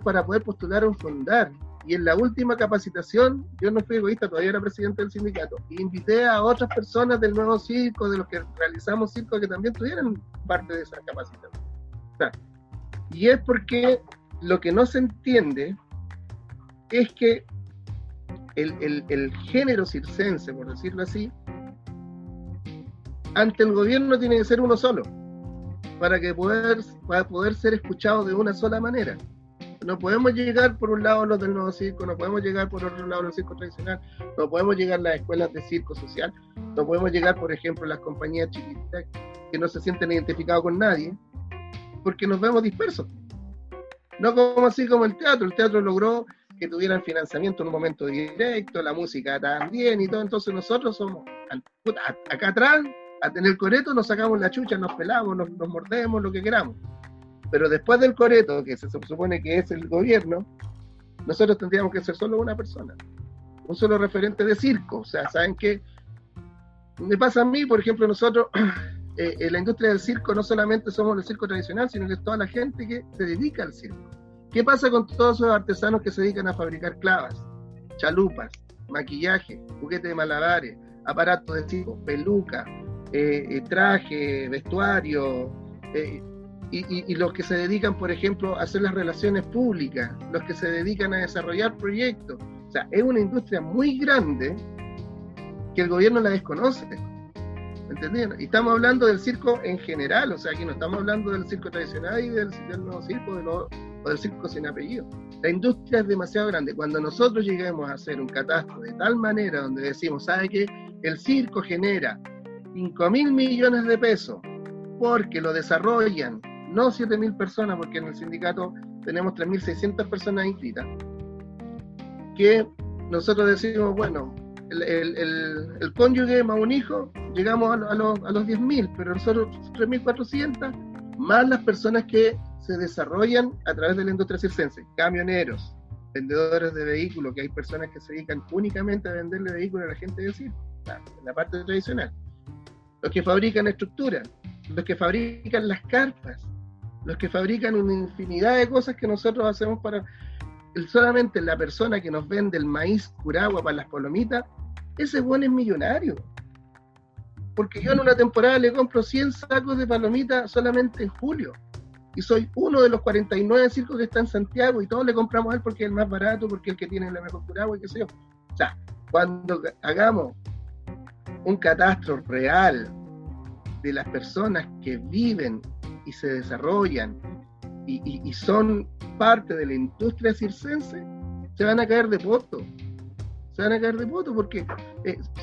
para poder postular a un fondar, y en la última capacitación yo no fui egoísta, todavía era presidente del sindicato, y invité a otras personas del nuevo circo, de los que realizamos circo, que también tuvieran parte de esa capacitación. O sea, y es porque lo que no se entiende es que el género circense, por decirlo así, ante el gobierno tiene que ser uno solo, para poder ser escuchado de una sola manera. No podemos llegar por un lado los del nuevo circo, no podemos llegar por otro lado los circo tradicional, no podemos llegar a las escuelas de circo social, no podemos llegar, por ejemplo, a las compañías chiquitas que no se sienten identificados con nadie, porque nos vemos dispersos. No como así como el teatro logró que tuvieran financiamiento en un momento directo, la música también y todo, entonces nosotros somos, acá atrás, a tener coreto nos sacamos la chucha, nos pelamos, nos mordemos, lo que queramos. Pero después del coreto, que se supone que es el gobierno, nosotros tendríamos que ser solo una persona, un solo referente de circo. O sea, ¿saben qué? Me pasa a mí, por ejemplo, nosotros, en la industria del circo, no solamente somos el circo tradicional, sino que es toda la gente que se dedica al circo. ¿Qué pasa con todos esos artesanos que se dedican a fabricar clavas, chalupas, maquillaje, juguetes de malabares, aparatos de circo, peluca, traje, vestuario, y los que se dedican, por ejemplo, a hacer las relaciones públicas, los que se dedican a desarrollar proyectos? O sea, es una industria muy grande que el gobierno la desconoce. ¿Entendieron? Y estamos hablando del circo en general, o sea, aquí no estamos hablando del circo tradicional y del nuevo circo o del circo sin apellido. La industria es demasiado grande. Cuando nosotros lleguemos a hacer un catastro de tal manera donde decimos, ¿sabe qué? El circo genera 5.000 millones de pesos porque lo desarrollan, no 7.000 personas, porque en el sindicato tenemos 3.600 personas inscritas, que nosotros decimos, bueno, el cónyuge más un hijo, llegamos a los 10.000, pero nosotros 3.400, más las personas que se desarrollan a través de la industria circense, camioneros, vendedores de vehículos, que hay personas que se dedican únicamente a venderle vehículos a la gente del circo, en la parte tradicional, los que fabrican estructuras, los que fabrican las carpas, los que fabrican una infinidad de cosas que nosotros hacemos para... Solamente la persona que nos vende el maíz curagua para las palomitas, ese buen es millonario. Porque yo en una temporada le compro 100 sacos de palomitas solamente en julio. Y soy uno de los 49 circos que está en Santiago, y todos le compramos a él porque es el más barato, porque es el que tiene la mejor curagua y qué sé yo. O sea, cuando hagamos un catastro real de las personas que viven y se desarrollan y son parte de la industria circense, se van a caer de poto. Se van a caer de poto porque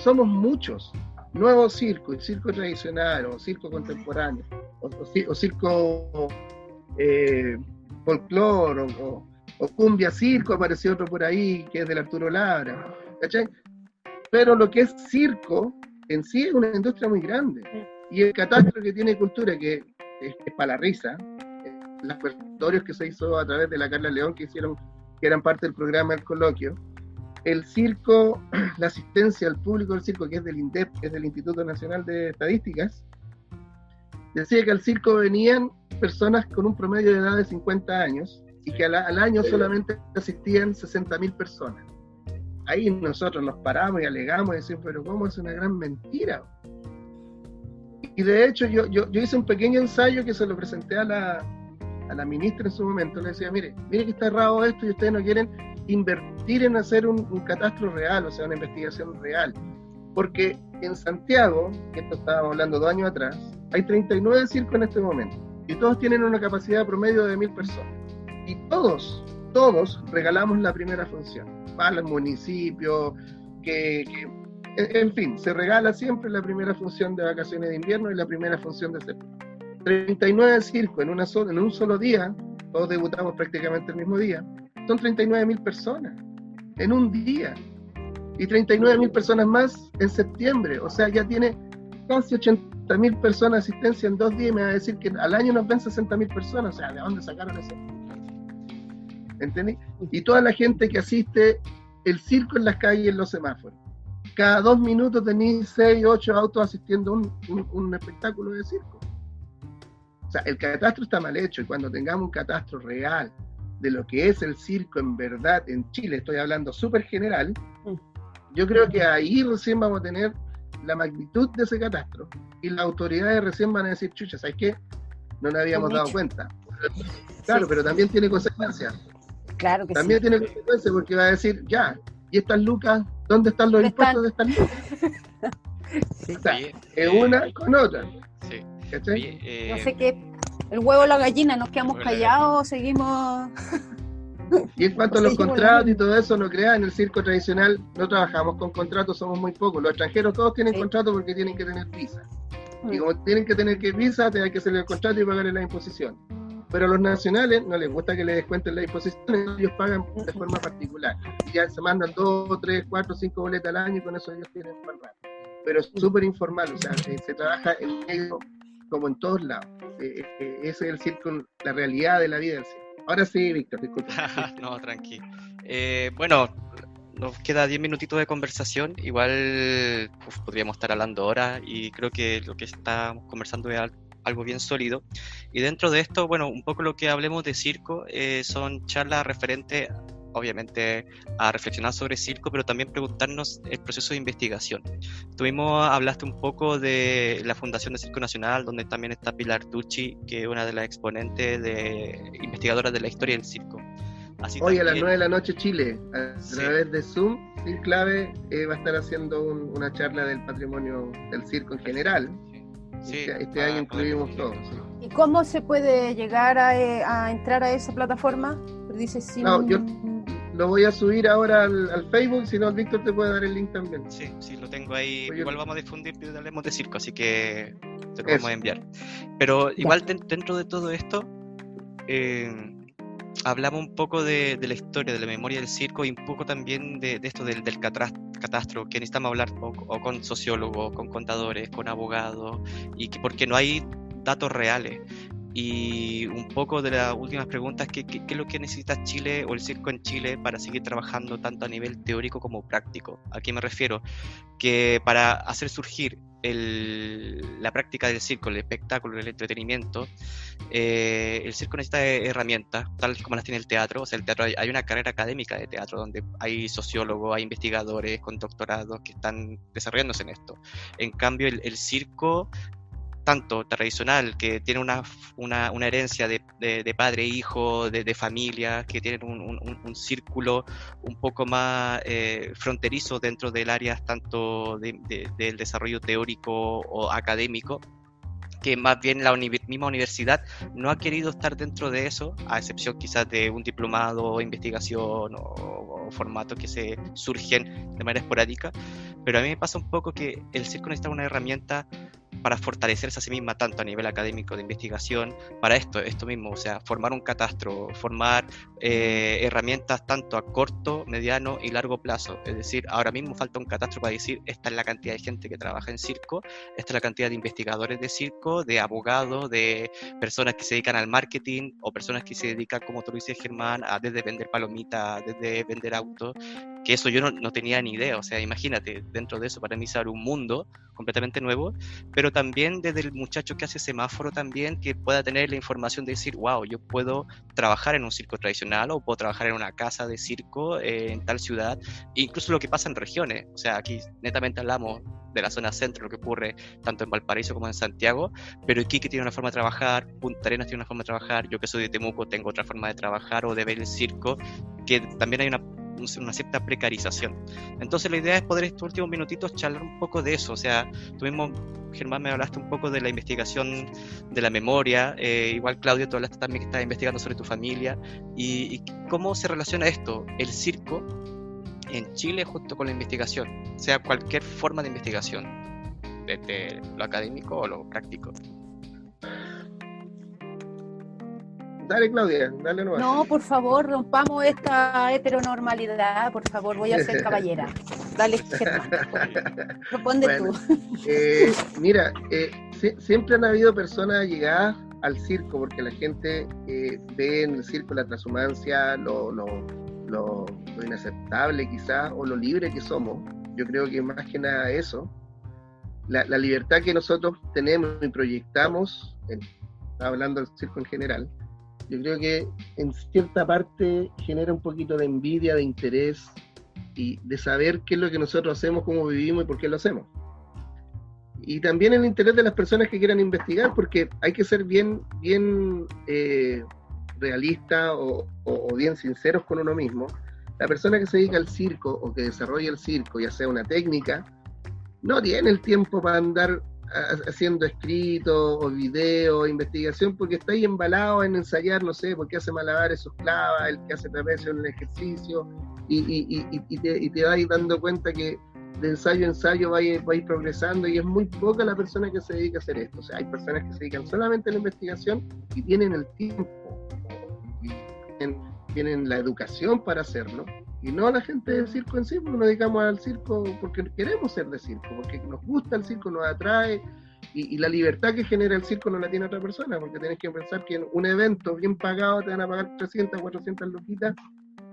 somos muchos. Nuevo circo, el circo tradicional, o circo contemporáneo, o circo folclore, o cumbia circo, apareció otro por ahí, que es del Arturo Labra, ¿cachai? Pero lo que es circo, en sí es una industria muy grande. Y el catastro que tiene cultura, que es para la risa, los repertorios que se hizo a través de la Carla León, que eran parte del programa del coloquio, el circo, la asistencia al público del circo, que es del INDEP, que es del Instituto Nacional de Estadísticas, decía que al circo venían personas con un promedio de edad de 50 años y que al año solamente asistían 60.000 personas. Ahí nosotros nos paramos y alegamos y decimos, pero ¿cómo? Es una gran mentira. Y de hecho yo hice un pequeño ensayo que se lo presenté a la ministra en su momento. Le decía, mire que está errado esto y ustedes no quieren invertir en hacer un catastro real, o sea, una investigación real. Porque en Santiago, que esto estábamos hablando 2 años atrás, hay 39 circos en este momento y todos tienen una capacidad promedio de 1.000 personas. Y todos regalamos la primera función para el municipio, en fin, se regala siempre la primera función de vacaciones de invierno y la primera función de septiembre. 39 circos en un solo día, todos debutamos prácticamente el mismo día, son 39.000 personas en un día, y 39.000 personas más en septiembre, o sea, ya tiene casi 80.000 personas de asistencia en 2 días, y me va a decir que al año nos ven 60.000 personas, o sea, ¿de dónde sacaron eso? ¿Entendí? Y toda la gente que asiste, el circo en las calles, en los semáforos, cada 2 minutos tenéis 6, 8 autos asistiendo a un espectáculo de circo. O sea, el catastro está mal hecho, y cuando tengamos un catastro real de lo que es el circo en verdad en Chile, estoy hablando súper general, yo creo que ahí recién vamos a tener la magnitud de ese catastro, y las autoridades recién van a decir, chucha, ¿sabes qué? No nos habíamos dado cuenta. Claro, sí, pero también tiene consecuencias. Claro que también sí. Tiene consecuencias, porque va a decir, ya, ¿y estas lucas? ¿Dónde están los impuestos de estas lucas? Sí. O sea, es una con otra. Sí. ¿Cachai? No sé qué, el huevo o la gallina, nos quedamos callados, seguimos... Y en cuanto a los contratos y todo eso, no crean, en el circo tradicional no trabajamos con contratos, somos muy pocos. Los extranjeros todos tienen contratos porque tienen que tener visa. Y como tienen que tener visa, tienen que hacer el contrato y pagarle la imposición. Pero a los nacionales no les gusta que les descuenten la imposición, ellos pagan de forma particular. Y ya se mandan 2, 3, 4, 5 boletas al año y con eso ellos tienen para rato. Pero es súper informal, o sea, se trabaja en medio como en todos lados. Ese es el circo, la realidad de la vida del circo. Ahora sí, Víctor, disculpa. No, tranqui. Bueno, nos queda 10 minutitos de conversación. Igual podríamos estar hablando horas y creo que lo que estamos conversando es algo bien sólido. Y dentro de esto, bueno, un poco lo que hablemos de circo son charlas referentes, obviamente, a reflexionar sobre circo, pero también preguntarnos el proceso de investigación. Hablaste un poco de la Fundación de Circo Nacional, donde también está Pilar Tucci, que es una de las exponentes investigadoras de la historia del circo. Así hoy también, a las 9 de la noche Chile, a través de Zoom, sin clave, va a estar haciendo una charla del patrimonio del circo en general. Sí, este año incluimos todo. Sí. ¿Y cómo se puede llegar a entrar a esa plataforma? Dice sin... No, yo lo voy a subir ahora al Facebook, si no, Víctor te puede dar el link también. Sí, lo tengo ahí. Oye, igual vamos a difundir que hablemos de circo, así que te lo vamos a enviar. Pero igual dentro de todo esto, hablamos un poco de la historia, de la memoria del circo y un poco también de esto del catastro, que necesitamos hablar o con sociólogos, con contadores, con abogados, y que porque no hay datos reales. Y un poco de las últimas preguntas, ¿qué es lo que necesita Chile o el circo en Chile para seguir trabajando tanto a nivel teórico como práctico? ¿A qué me refiero? Que para hacer surgir la práctica del circo, el espectáculo, el entretenimiento, el circo necesita herramientas, tal como las tiene el teatro. O sea, el teatro, hay una carrera académica de teatro donde hay sociólogos, hay investigadores con doctorados que están desarrollándose en esto. En cambio, el circo, tanto tradicional, que tiene una herencia de padre e hijo, de familia, que tienen un círculo un poco más fronterizo dentro del área tanto del desarrollo teórico o académico, que más bien la misma universidad no ha querido estar dentro de eso, a excepción quizás de un diplomado, investigación o formatos que se surgen de manera esporádica. Pero a mí me pasa un poco que el circo necesita una herramienta para fortalecerse a sí misma, tanto a nivel académico de investigación, para esto mismo, o sea, formar un catastro, formar herramientas tanto a corto, mediano y largo plazo. Es decir, ahora mismo falta un catastro para decir, esta es la cantidad de gente que trabaja en circo, esta es la cantidad de investigadores de circo, de abogados, de personas que se dedican al marketing, o personas que se dedican, como tú dices, Germán, a desde vender palomitas, desde vender autos, que eso yo no tenía ni idea. O sea, imagínate, dentro de eso para mí se abre un mundo completamente nuevo, pero también desde el muchacho que hace semáforo también, que pueda tener la información de decir, wow, yo puedo trabajar en un circo tradicional o puedo trabajar en una casa de circo en tal ciudad, incluso lo que pasa en regiones. O sea, aquí netamente hablamos de la zona centro, lo que ocurre tanto en Valparaíso como en Santiago, pero Iquique tiene una forma de trabajar, Punta Arenas tiene una forma de trabajar, yo que soy de Temuco tengo otra forma de trabajar o de ver el circo, que también hay una cierta precarización. Entonces la idea es poder estos últimos minutitos charlar un poco de eso. O sea, tú mismo, Germán, me hablaste un poco de la investigación de la memoria, igual Claudio, tú hablaste también que estás investigando sobre tu familia, y cómo se relaciona esto, el circo en Chile junto con la investigación, sea cualquier forma de investigación, desde lo académico o lo práctico. Dale, Claudia, dale nomás. No, por favor, rompamos esta heteronormalidad, por favor, voy a ser caballera. Dale, Germán, responde Bueno, tú. Mira, siempre han habido personas llegadas al circo, porque la gente ve en el circo la transhumancia, lo inaceptable quizás, o lo libre que somos. Yo creo que más que nada eso, la libertad que nosotros tenemos y proyectamos, hablando del circo en general, yo creo que en cierta parte genera un poquito de envidia, de interés y de saber qué es lo que nosotros hacemos, cómo vivimos y por qué lo hacemos. Y también el interés de las personas que quieran investigar, porque hay que ser bien realistas o bien sinceros con uno mismo. La persona que se dedica al circo o que desarrolla el circo, ya sea una técnica, no tiene el tiempo para andar haciendo escritos o videos o investigación, porque está ahí embalado en ensayar, no sé, porque hace malabares sus clavas, el que hace trapecio en el ejercicio, y te vas dando cuenta que de ensayo a ensayo va a ir progresando, y es muy poca la persona que se dedica a hacer esto. O sea, hay personas que se dedican solamente a la investigación y tienen el tiempo, y tienen la educación para hacerlo, y no la gente del circo en sí, porque nos dedicamos al circo porque queremos ser de circo, porque nos gusta el circo, nos atrae, y la libertad que genera el circo no la tiene otra persona, porque tenés que pensar que en un evento bien pagado te van a pagar 300, 400 luquitas,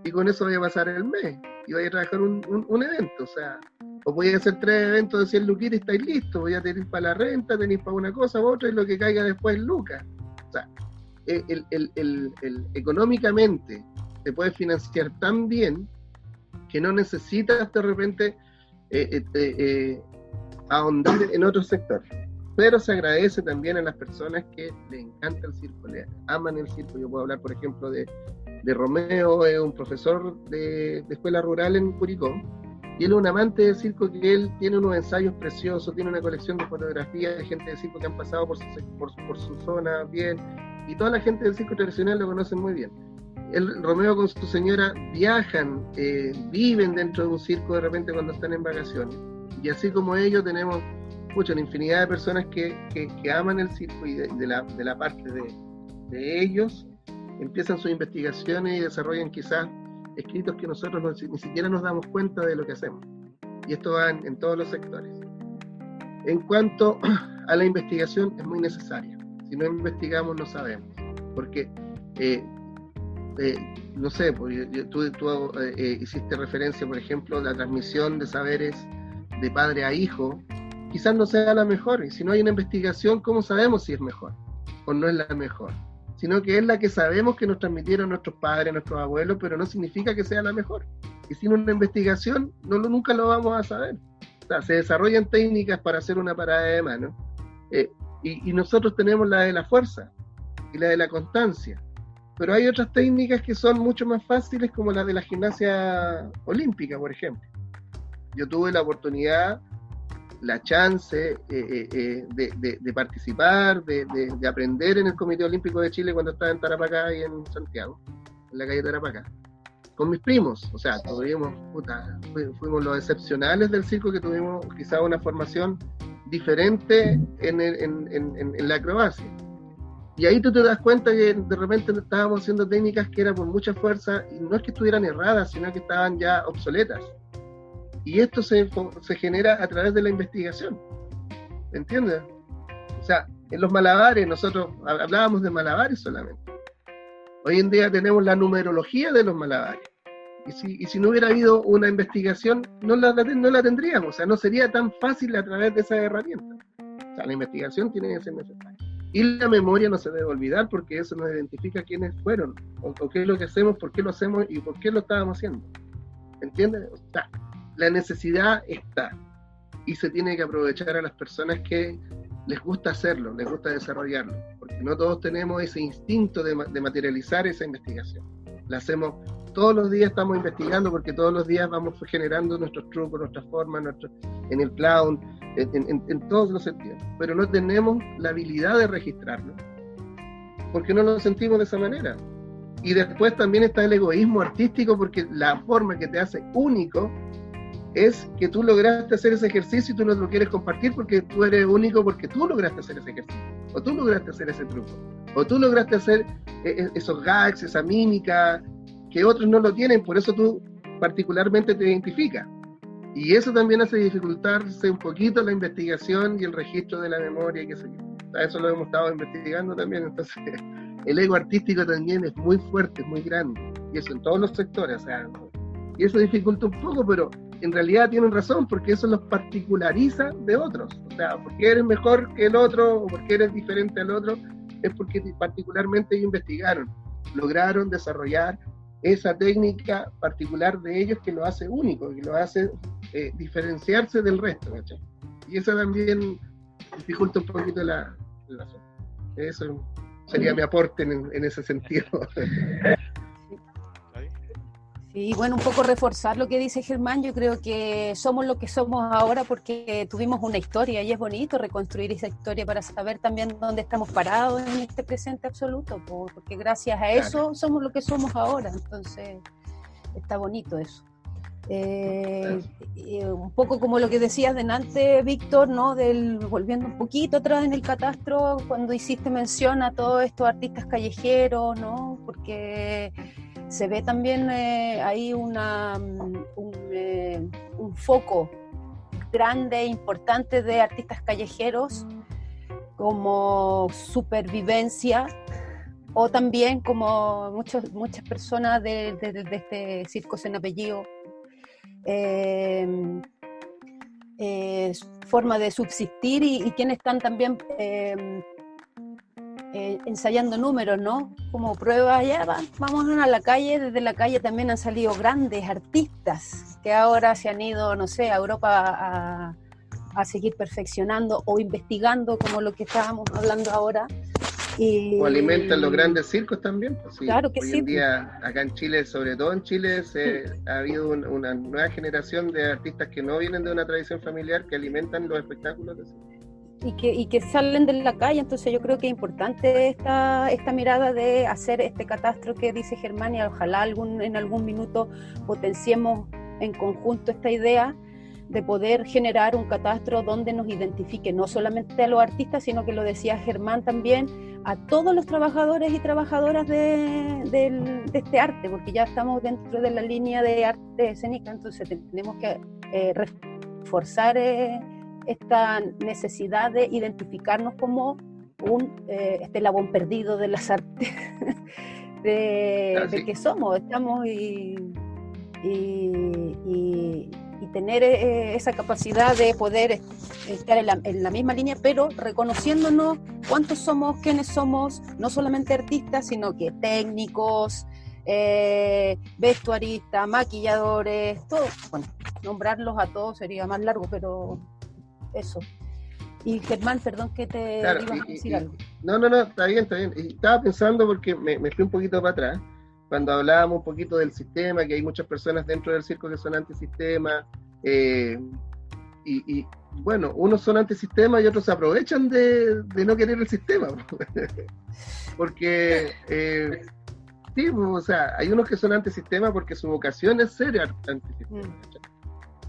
y con eso voy a pasar el mes, y voy a trabajar un evento. O sea, o voy a hacer 3 eventos de 100 luquitas y estáis listos, voy a tener para la renta, tenéis para una cosa u otra, y lo que caiga después es lucas. O sea, económicamente te puedes financiar tan bien que no necesitas de repente ahondar en otros sectores. Pero se agradece también a las personas que les encanta el circo, le aman el circo. Yo puedo hablar, por ejemplo, de Romeo, es un profesor de escuela rural en Curicó, y él es un amante del circo, que él tiene unos ensayos preciosos, tiene una colección de fotografías de gente de circo que han pasado por su zona bien, y toda la gente del circo tradicional lo conocen muy bien. Romeo con su señora viajan, viven dentro de un circo de repente cuando están en vacaciones, y así como ellos tenemos una infinidad de personas que aman el circo, y de la parte de ellos empiezan sus investigaciones y desarrollan quizás escritos que nosotros ni siquiera nos damos cuenta de lo que hacemos, y esto va en todos los sectores. En cuanto a la investigación, es muy necesaria. Si no investigamos no sabemos, porque no sé, tú hiciste referencia, por ejemplo, a la transmisión de saberes de padre a hijo. Quizás no sea la mejor, y si no hay una investigación, ¿cómo sabemos si es mejor o no es la mejor? Sino que es la que sabemos que nos transmitieron nuestros padres, nuestros abuelos, pero no significa que sea la mejor. Y sin una investigación nunca lo vamos a saber. O sea, se desarrollan técnicas para hacer una parada de mano, y nosotros tenemos la de la fuerza y la de la constancia, pero hay otras técnicas que son mucho más fáciles, como la de la gimnasia olímpica, por ejemplo. Yo tuve la oportunidad la chance de participar, de aprender en el Comité Olímpico de Chile cuando estaba en Tarapacá y en Santiago, en la calle Tarapacá, con mis primos. O sea, fuimos los excepcionales del circo, que tuvimos quizá una formación diferente en la acrobacia. Y ahí tú te das cuenta que de repente estábamos haciendo técnicas que eran por mucha fuerza, y no es que estuvieran erradas, sino que estaban ya obsoletas. Y esto se genera a través de la investigación, ¿me entiendes? O sea, en los malabares, nosotros hablábamos de malabares solamente. Hoy en día tenemos la numerología de los malabares. Y si no hubiera habido una investigación, no la tendríamos. O sea, no sería tan fácil a través de esa herramienta. O sea, la investigación tiene que ser necesaria. Y la memoria no se debe olvidar, porque eso nos identifica quiénes fueron, o qué es lo que hacemos, por qué lo hacemos y por qué lo estábamos haciendo. ¿Entiendes? O sea, la necesidad está, y se tiene que aprovechar a las personas que les gusta hacerlo, les gusta desarrollarlo, porque no todos tenemos ese instinto de materializar esa investigación. La hacemos todos los días, estamos investigando, porque todos los días vamos generando nuestros trucos, nuestras formas, en el clown, en todos los sentidos, pero no tenemos la habilidad de registrarlo, porque no lo sentimos de esa manera. Y después también está el egoísmo artístico, porque la forma que te hace único es que tú lograste hacer ese ejercicio y tú no lo quieres compartir, porque tú eres único, porque tú lograste hacer ese ejercicio, o tú lograste hacer ese truco, o tú lograste hacer esos gags, esa mímica, que otros no lo tienen, por eso tú particularmente te identificas. Y eso también hace dificultarse un poquito la investigación y el registro de la memoria, qué sé yo. Eso lo hemos estado investigando también. Entonces, el ego artístico también es muy fuerte, es muy grande, y eso en todos los sectores. O sea, y eso dificulta un poco, pero en realidad tienen razón, porque eso los particulariza de otros. O sea, porque eres mejor que el otro, o porque eres diferente al otro, es porque particularmente ellos investigaron, lograron desarrollar esa técnica particular de ellos, que lo hace único, que lo hace diferenciarse del resto, ¿cachai? Y eso también dificulta un poquito la zona. Eso sería mi aporte en ese sentido. Sí, bueno, un poco reforzar lo que dice Germán. Yo creo que somos lo que somos ahora porque tuvimos una historia, y es bonito reconstruir esa historia para saber también dónde estamos parados en este presente absoluto, porque gracias a eso somos lo que somos ahora. Entonces está bonito eso. Un poco como lo que decías delante, Víctor, ¿no? Volviendo un poquito atrás en el catastro, cuando hiciste mención a todos estos artistas callejeros, ¿no? Porque se ve también ahí un foco grande e importante de artistas callejeros como supervivencia, o también como muchas personas de este circo sin apellido, forma de subsistir, y quienes están también ensayando números, ¿no? Como prueba, ya vamos a la calle. Desde la calle también han salido grandes artistas que ahora se han ido, no sé, a Europa a seguir perfeccionando o investigando, como lo que estábamos hablando ahora. O alimentan los grandes circos también. Pues sí, claro que hoy sí. en día, acá en Chile, sobre todo en Chile, ha habido una nueva generación de artistas que no vienen de una tradición familiar, que alimentan los espectáculos de circo. Y que salen de la calle. Entonces yo creo que es importante esta mirada de hacer este catastro que dice Germán, y ojalá en algún minuto potenciemos en conjunto esta idea de poder generar un catastro donde nos identifique no solamente a los artistas, sino que, lo decía Germán también, a todos los trabajadores y trabajadoras de este arte, porque ya estamos dentro de la línea de arte escénica. Entonces tenemos que reforzar esta necesidad de identificarnos como este eslabón perdido de las artes de que estamos y tener esa capacidad de poder estar en la misma línea, pero reconociéndonos cuántos somos, quiénes somos, no solamente artistas, sino que técnicos, vestuaristas, maquilladores, todos. Bueno, nombrarlos a todos sería más largo, pero eso. Y Germán, perdón que te ibas a decir algo. No, está bien. Y estaba pensando, porque me fui un poquito para atrás, cuando hablábamos un poquito del sistema, que hay muchas personas dentro del circo que son antisistema, y bueno, unos son antisistema y otros se aprovechan de no querer el sistema. Porque, sí, o sea, hay unos que son antisistema porque su vocación es ser antisistema.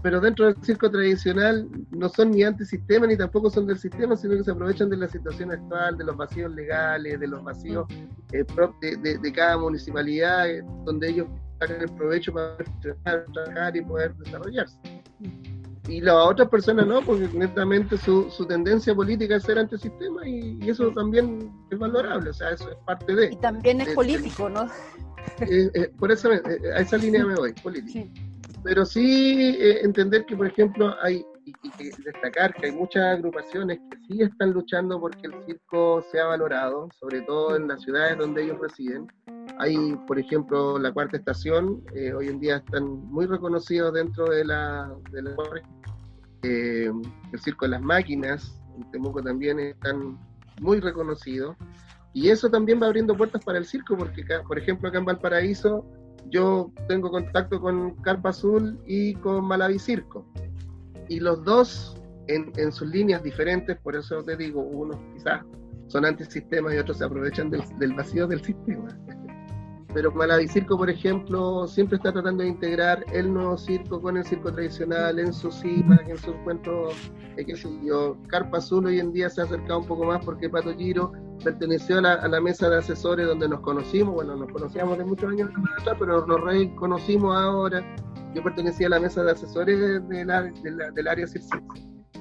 Pero dentro del circo tradicional no son ni antisistema ni tampoco son del sistema, sino que se aprovechan de la situación actual, de los vacíos legales, de los vacíos de cada municipalidad, donde ellos sacan el provecho para trabajar y poder desarrollarse. Y las otras personas no, porque netamente su tendencia política es ser antisistema y eso también es valorable, o sea, eso es parte de... Y también es político, ¿no? Por eso a esa línea me voy, política. Sí. Pero sí entender que, por ejemplo, hay y destacar que hay muchas agrupaciones que sí están luchando porque el circo sea valorado, sobre todo en las ciudades donde ellos residen. Hay, por ejemplo, la Cuarta Estación, hoy en día están muy reconocidos dentro de el Circo de las Máquinas, en Temuco también están muy reconocidos, y eso también va abriendo puertas para el circo, porque, por ejemplo, acá en Valparaíso, yo tengo contacto con Carpa Azul y con Malaví Circo, y los dos en sus líneas diferentes, por eso te digo, unos quizás son antisistemas y otros se aprovechan del vacío del sistema. Pero Malaví Circo, por ejemplo, siempre está tratando de integrar el nuevo circo con el circo tradicional en su cima, en su encuentro, qué sé yo. Carpa Azul hoy en día se ha acercado un poco más porque Pato Giro perteneció a la mesa de asesores donde nos conocimos, bueno, nos conocíamos de muchos años atrás, pero nos reconocimos ahora. Yo pertenecía a la mesa de asesores del área circense.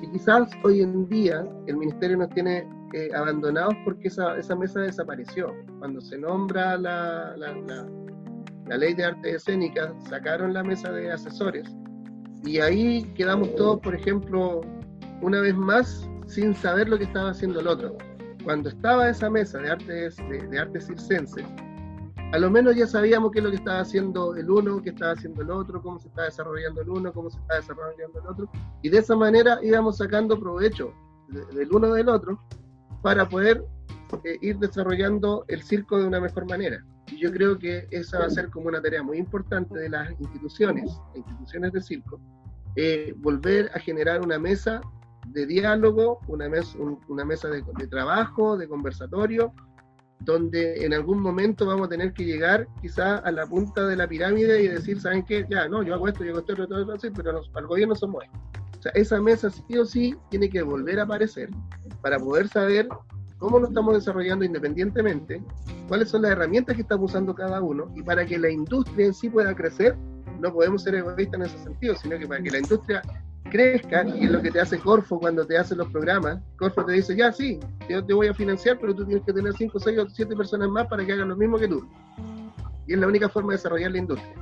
Y quizás hoy en día el ministerio nos tiene abandonados porque esa mesa desapareció. Cuando se nombra la ley de arte escénica, sacaron la mesa de asesores. Y ahí quedamos todos, por ejemplo, una vez más, sin saber lo que estaba haciendo el otro. Cuando estaba esa mesa de arte circense, a lo menos ya sabíamos qué es lo que estaba haciendo el uno, qué estaba haciendo el otro, cómo se está desarrollando el uno, cómo se está desarrollando el otro, y de esa manera íbamos sacando provecho del uno del otro para poder ir desarrollando el circo de una mejor manera. Y yo creo que esa va a ser como una tarea muy importante de las instituciones de circo, volver a generar una mesa de diálogo, una mesa de trabajo, de conversatorio, donde en algún momento vamos a tener que llegar quizá a la punta de la pirámide y decir, ¿saben qué? Ya, no, yo hago esto, pero al gobierno somos esto. O sea, esa mesa sí o sí tiene que volver a aparecer para poder saber cómo lo estamos desarrollando independientemente, cuáles son las herramientas que estamos usando cada uno, y para que la industria en sí pueda crecer, no podemos ser egoístas en ese sentido, sino que para que la industria crezca, y es lo que te hace Corfo cuando te hace los programas. Corfo te dice, ya sí, yo te voy a financiar, pero tú tienes que tener 5, 6 o 7 personas más para que hagan lo mismo que tú. Y es la única forma de desarrollar la industria.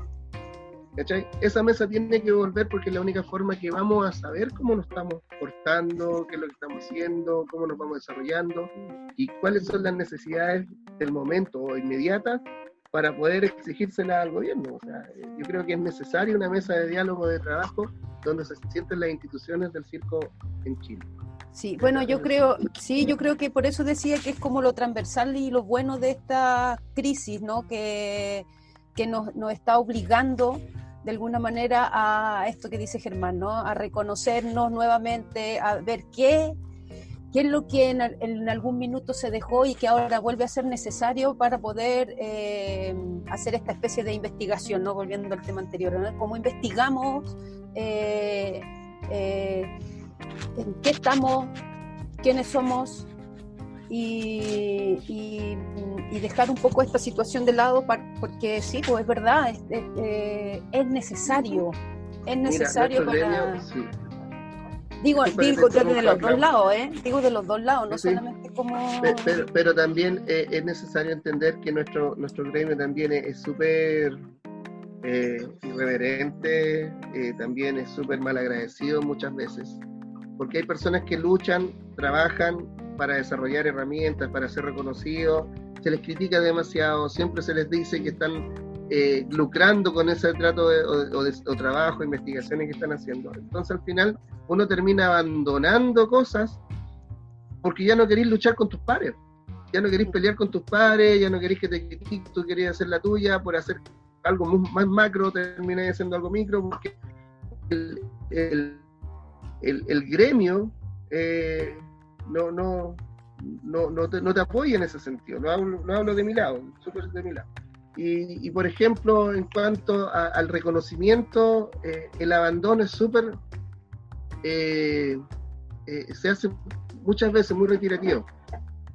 ¿Cachai? Esa mesa tiene que volver porque es la única forma que vamos a saber cómo nos estamos portando, qué es lo que estamos haciendo, cómo nos vamos desarrollando y cuáles son las necesidades del momento o inmediatas para poder exigírselas al gobierno. O sea, yo creo que es necesaria una mesa de diálogo, de trabajo, donde se sienten las instituciones del circo en Chile. Sí, bueno, yo creo que por eso decía que es como lo transversal y lo bueno de esta crisis, ¿no? Que nos está obligando de alguna manera a esto que dice Germán, ¿no? A reconocernos nuevamente, a ver qué es lo que en algún minuto se dejó y que ahora vuelve a ser necesario para poder hacer esta especie de investigación, ¿no? Volviendo al tema anterior, ¿no? Cómo investigamos en qué estamos, quiénes somos y dejar un poco esta situación de lado porque sí, pues es verdad, es necesario. Mira, para... Sí. Digo de los dos lados, digo de los dos lados, no sí. Solamente como... Pero también es necesario entender que nuestro gremio también es súper irreverente, también es súper mal agradecido muchas veces, porque hay personas que luchan, trabajan para desarrollar herramientas, para ser reconocidos, se les critica demasiado, siempre se les dice que están lucrando con ese trato o trabajo, investigaciones que están haciendo. Entonces al final uno termina abandonando cosas porque ya no querés luchar con tus pares, ya no querés pelear con tus pares, ya no querés que te critiquen, tú querías hacer la tuya, por hacer algo más macro terminas haciendo algo micro, porque el gremio no te apoya en ese sentido. No hablo de mi lado, súper de mi lado. Y por ejemplo, en cuanto al reconocimiento, el abandono es súper, se hace muchas veces muy reiterativo.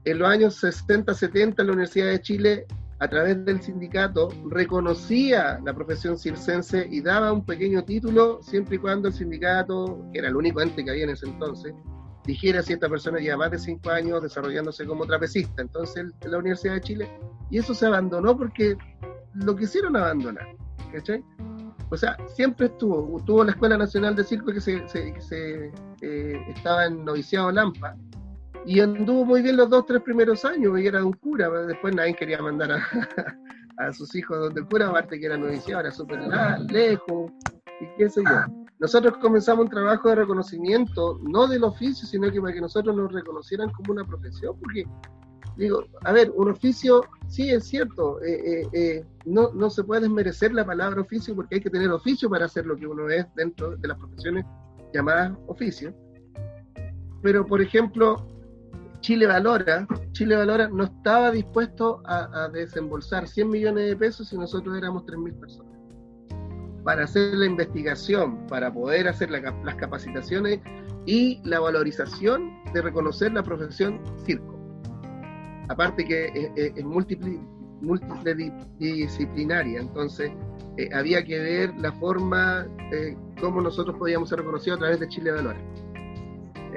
En los años 60, 70, la Universidad de Chile, a través del sindicato, reconocía la profesión circense y daba un pequeño título siempre y cuando el sindicato, que era el único ente que había en ese entonces, dijera si esta persona lleva más de 5 años desarrollándose como trapecista. Entonces, la Universidad de Chile, y eso se abandonó porque lo quisieron abandonar, ¿cachai? O sea, siempre tuvo la Escuela Nacional de Circo que estaba en noviciado Lampa, y anduvo muy bien los 2-3 primeros años, y era de un cura. Después nadie quería mandar a sus hijos donde el cura, aparte que era noviciado, era súper lejos, y qué sé yo. Nosotros comenzamos un trabajo de reconocimiento, no del oficio, sino que para que nosotros nos reconocieran como una profesión, porque, digo, a ver, un oficio, sí es cierto, no se puede desmerecer la palabra oficio, porque hay que tener oficio para hacer lo que uno es dentro de las profesiones llamadas oficio. Pero, por ejemplo, Chile Valora no estaba dispuesto a desembolsar 100 millones de pesos si nosotros éramos 3.000 personas, para hacer la investigación, para poder hacer las capacitaciones y la valorización de reconocer la profesión circo. Aparte que es multidisciplinaria, entonces había que ver la forma cómo nosotros podíamos ser reconocidos a través de Chile Valora.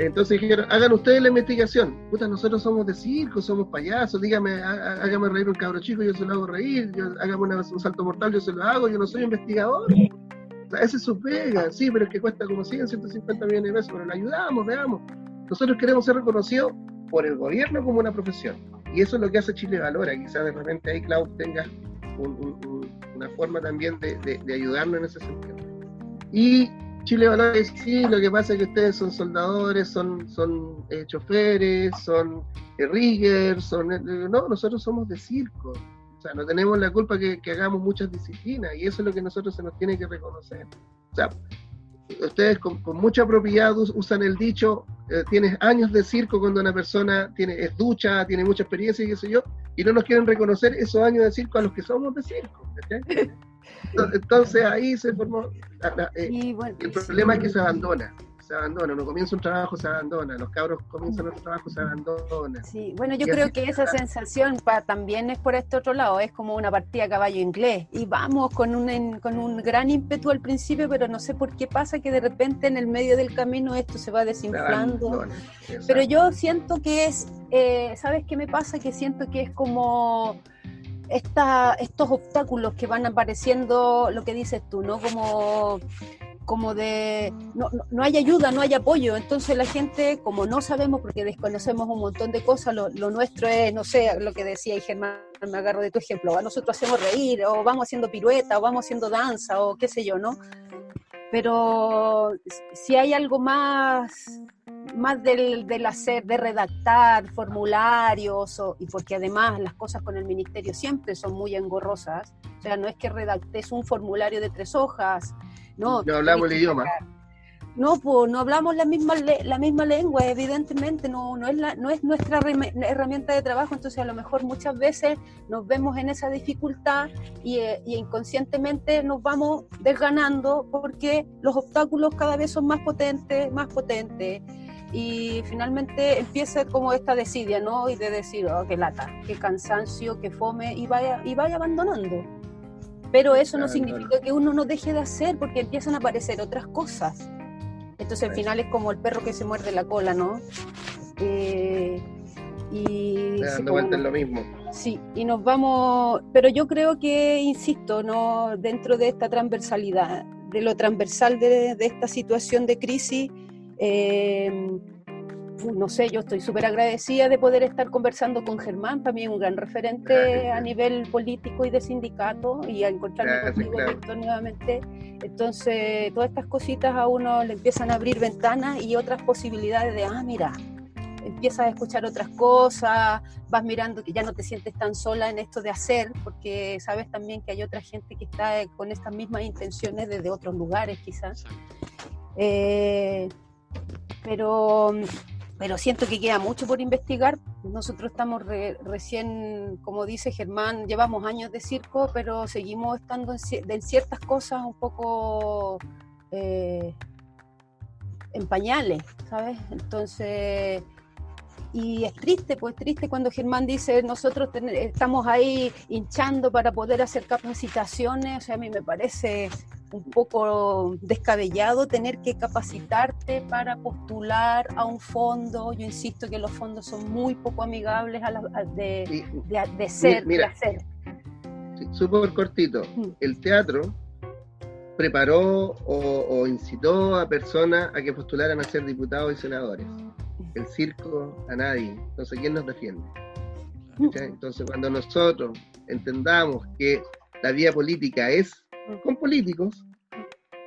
Entonces dijeron, hagan ustedes la investigación. Puta, nosotros somos de circo, somos payasos, dígame, hágame reír un cabro chico, yo se lo hago reír, hágame un salto mortal, yo se lo hago, yo no soy investigador. O sea, ese es su pega, sí, pero es que cuesta como 150 millones de pesos, pero le ayudamos, veamos. Nosotros queremos ser reconocidos por el gobierno como una profesión. Y eso es lo que hace Chile Valora. Quizás de repente ahí, Clau, tenga una forma también de ayudarnos en ese sentido. Y Chile Valora, sí, lo que pasa es que ustedes son soldadores, son choferes, son riggers, no, nosotros somos de circo. O sea, no tenemos la culpa que hagamos muchas disciplinas, y eso es lo que nosotros se nos tiene que reconocer. O sea, ustedes con mucha propiedad usan el dicho, tienes años de circo, cuando una persona es ducha, tiene mucha experiencia y qué sé yo, y no nos quieren reconocer esos años de circo a los que somos de circo, ¿okay? Entonces ahí se formó el problema es que se abandona, uno comienza un trabajo, se abandona, los cabros comienzan otro trabajo, se abandona. Sí, bueno, yo creo que esa sensación también es por este otro lado, es como una partida a caballo inglés, y vamos con un gran ímpetu al principio, pero no sé por qué pasa que de repente en el medio del camino esto se va desinflando, pero yo siento que es, ¿sabes qué me pasa? Que siento que es como estos obstáculos que van apareciendo, lo que dices tú, ¿no? Como de no hay ayuda, no hay apoyo, entonces la gente, como no sabemos porque desconocemos un montón de cosas, lo nuestro es, no sé, lo que decía y Germán, me agarro de tu ejemplo, nosotros hacemos reír, o vamos haciendo pirueta, o vamos haciendo danza, o qué sé yo, ¿no? Pero si hay algo más del hacer, de redactar formularios, y porque además las cosas con el ministerio siempre son muy engorrosas, o sea, no es que redactes un formulario de 3 hojas, no hablamos el idioma. No, pues no hablamos la misma lengua, evidentemente, no es nuestra herramienta de trabajo, entonces a lo mejor muchas veces nos vemos en esa dificultad y inconscientemente nos vamos desganando porque los obstáculos cada vez son más potentes, y finalmente empieza como esta desidia, ¿no? Y de decir, oh, qué lata, qué cansancio, qué fome, y vaya abandonando. Pero eso no significa que uno no deje de hacer, porque empiezan a aparecer otras cosas. Entonces al final es como el perro que se muerde la cola, ¿no? Y dando vuelta en lo mismo. Sí, y nos vamos, pero yo creo que, insisto, ¿no? Dentro de esta transversalidad, de lo transversal de esta situación de crisis, no sé, yo estoy súper agradecida de poder estar conversando con Germán, también un gran referente a nivel político y de sindicato, y a encontrarme contigo, Víctor, nuevamente. Entonces, todas estas cositas a uno le empiezan a abrir ventanas y otras posibilidades de, mira, empiezas a escuchar otras cosas, vas mirando que ya no te sientes tan sola en esto de hacer, porque sabes también que hay otra gente que está con estas mismas intenciones desde otros lugares, quizás. pero siento que queda mucho por investigar. Nosotros estamos recién, como dice Germán, llevamos años de circo, pero seguimos estando en ciertas cosas un poco en pañales, ¿sabes? Entonces, y es triste, pues triste cuando Germán dice, nosotros estamos ahí hinchando para poder hacer capacitaciones. O sea, a mí me parece un poco descabellado tener que capacitarte para postular a un fondo. Yo insisto que los fondos son muy poco amigables de hacer. Sí, súper cortito. El teatro preparó o incitó a personas a que postularan a ser diputados y senadores. El circo a nadie. Entonces, ¿quién nos defiende? ¿Sí? Entonces, cuando nosotros entendamos que la vía política es con políticos,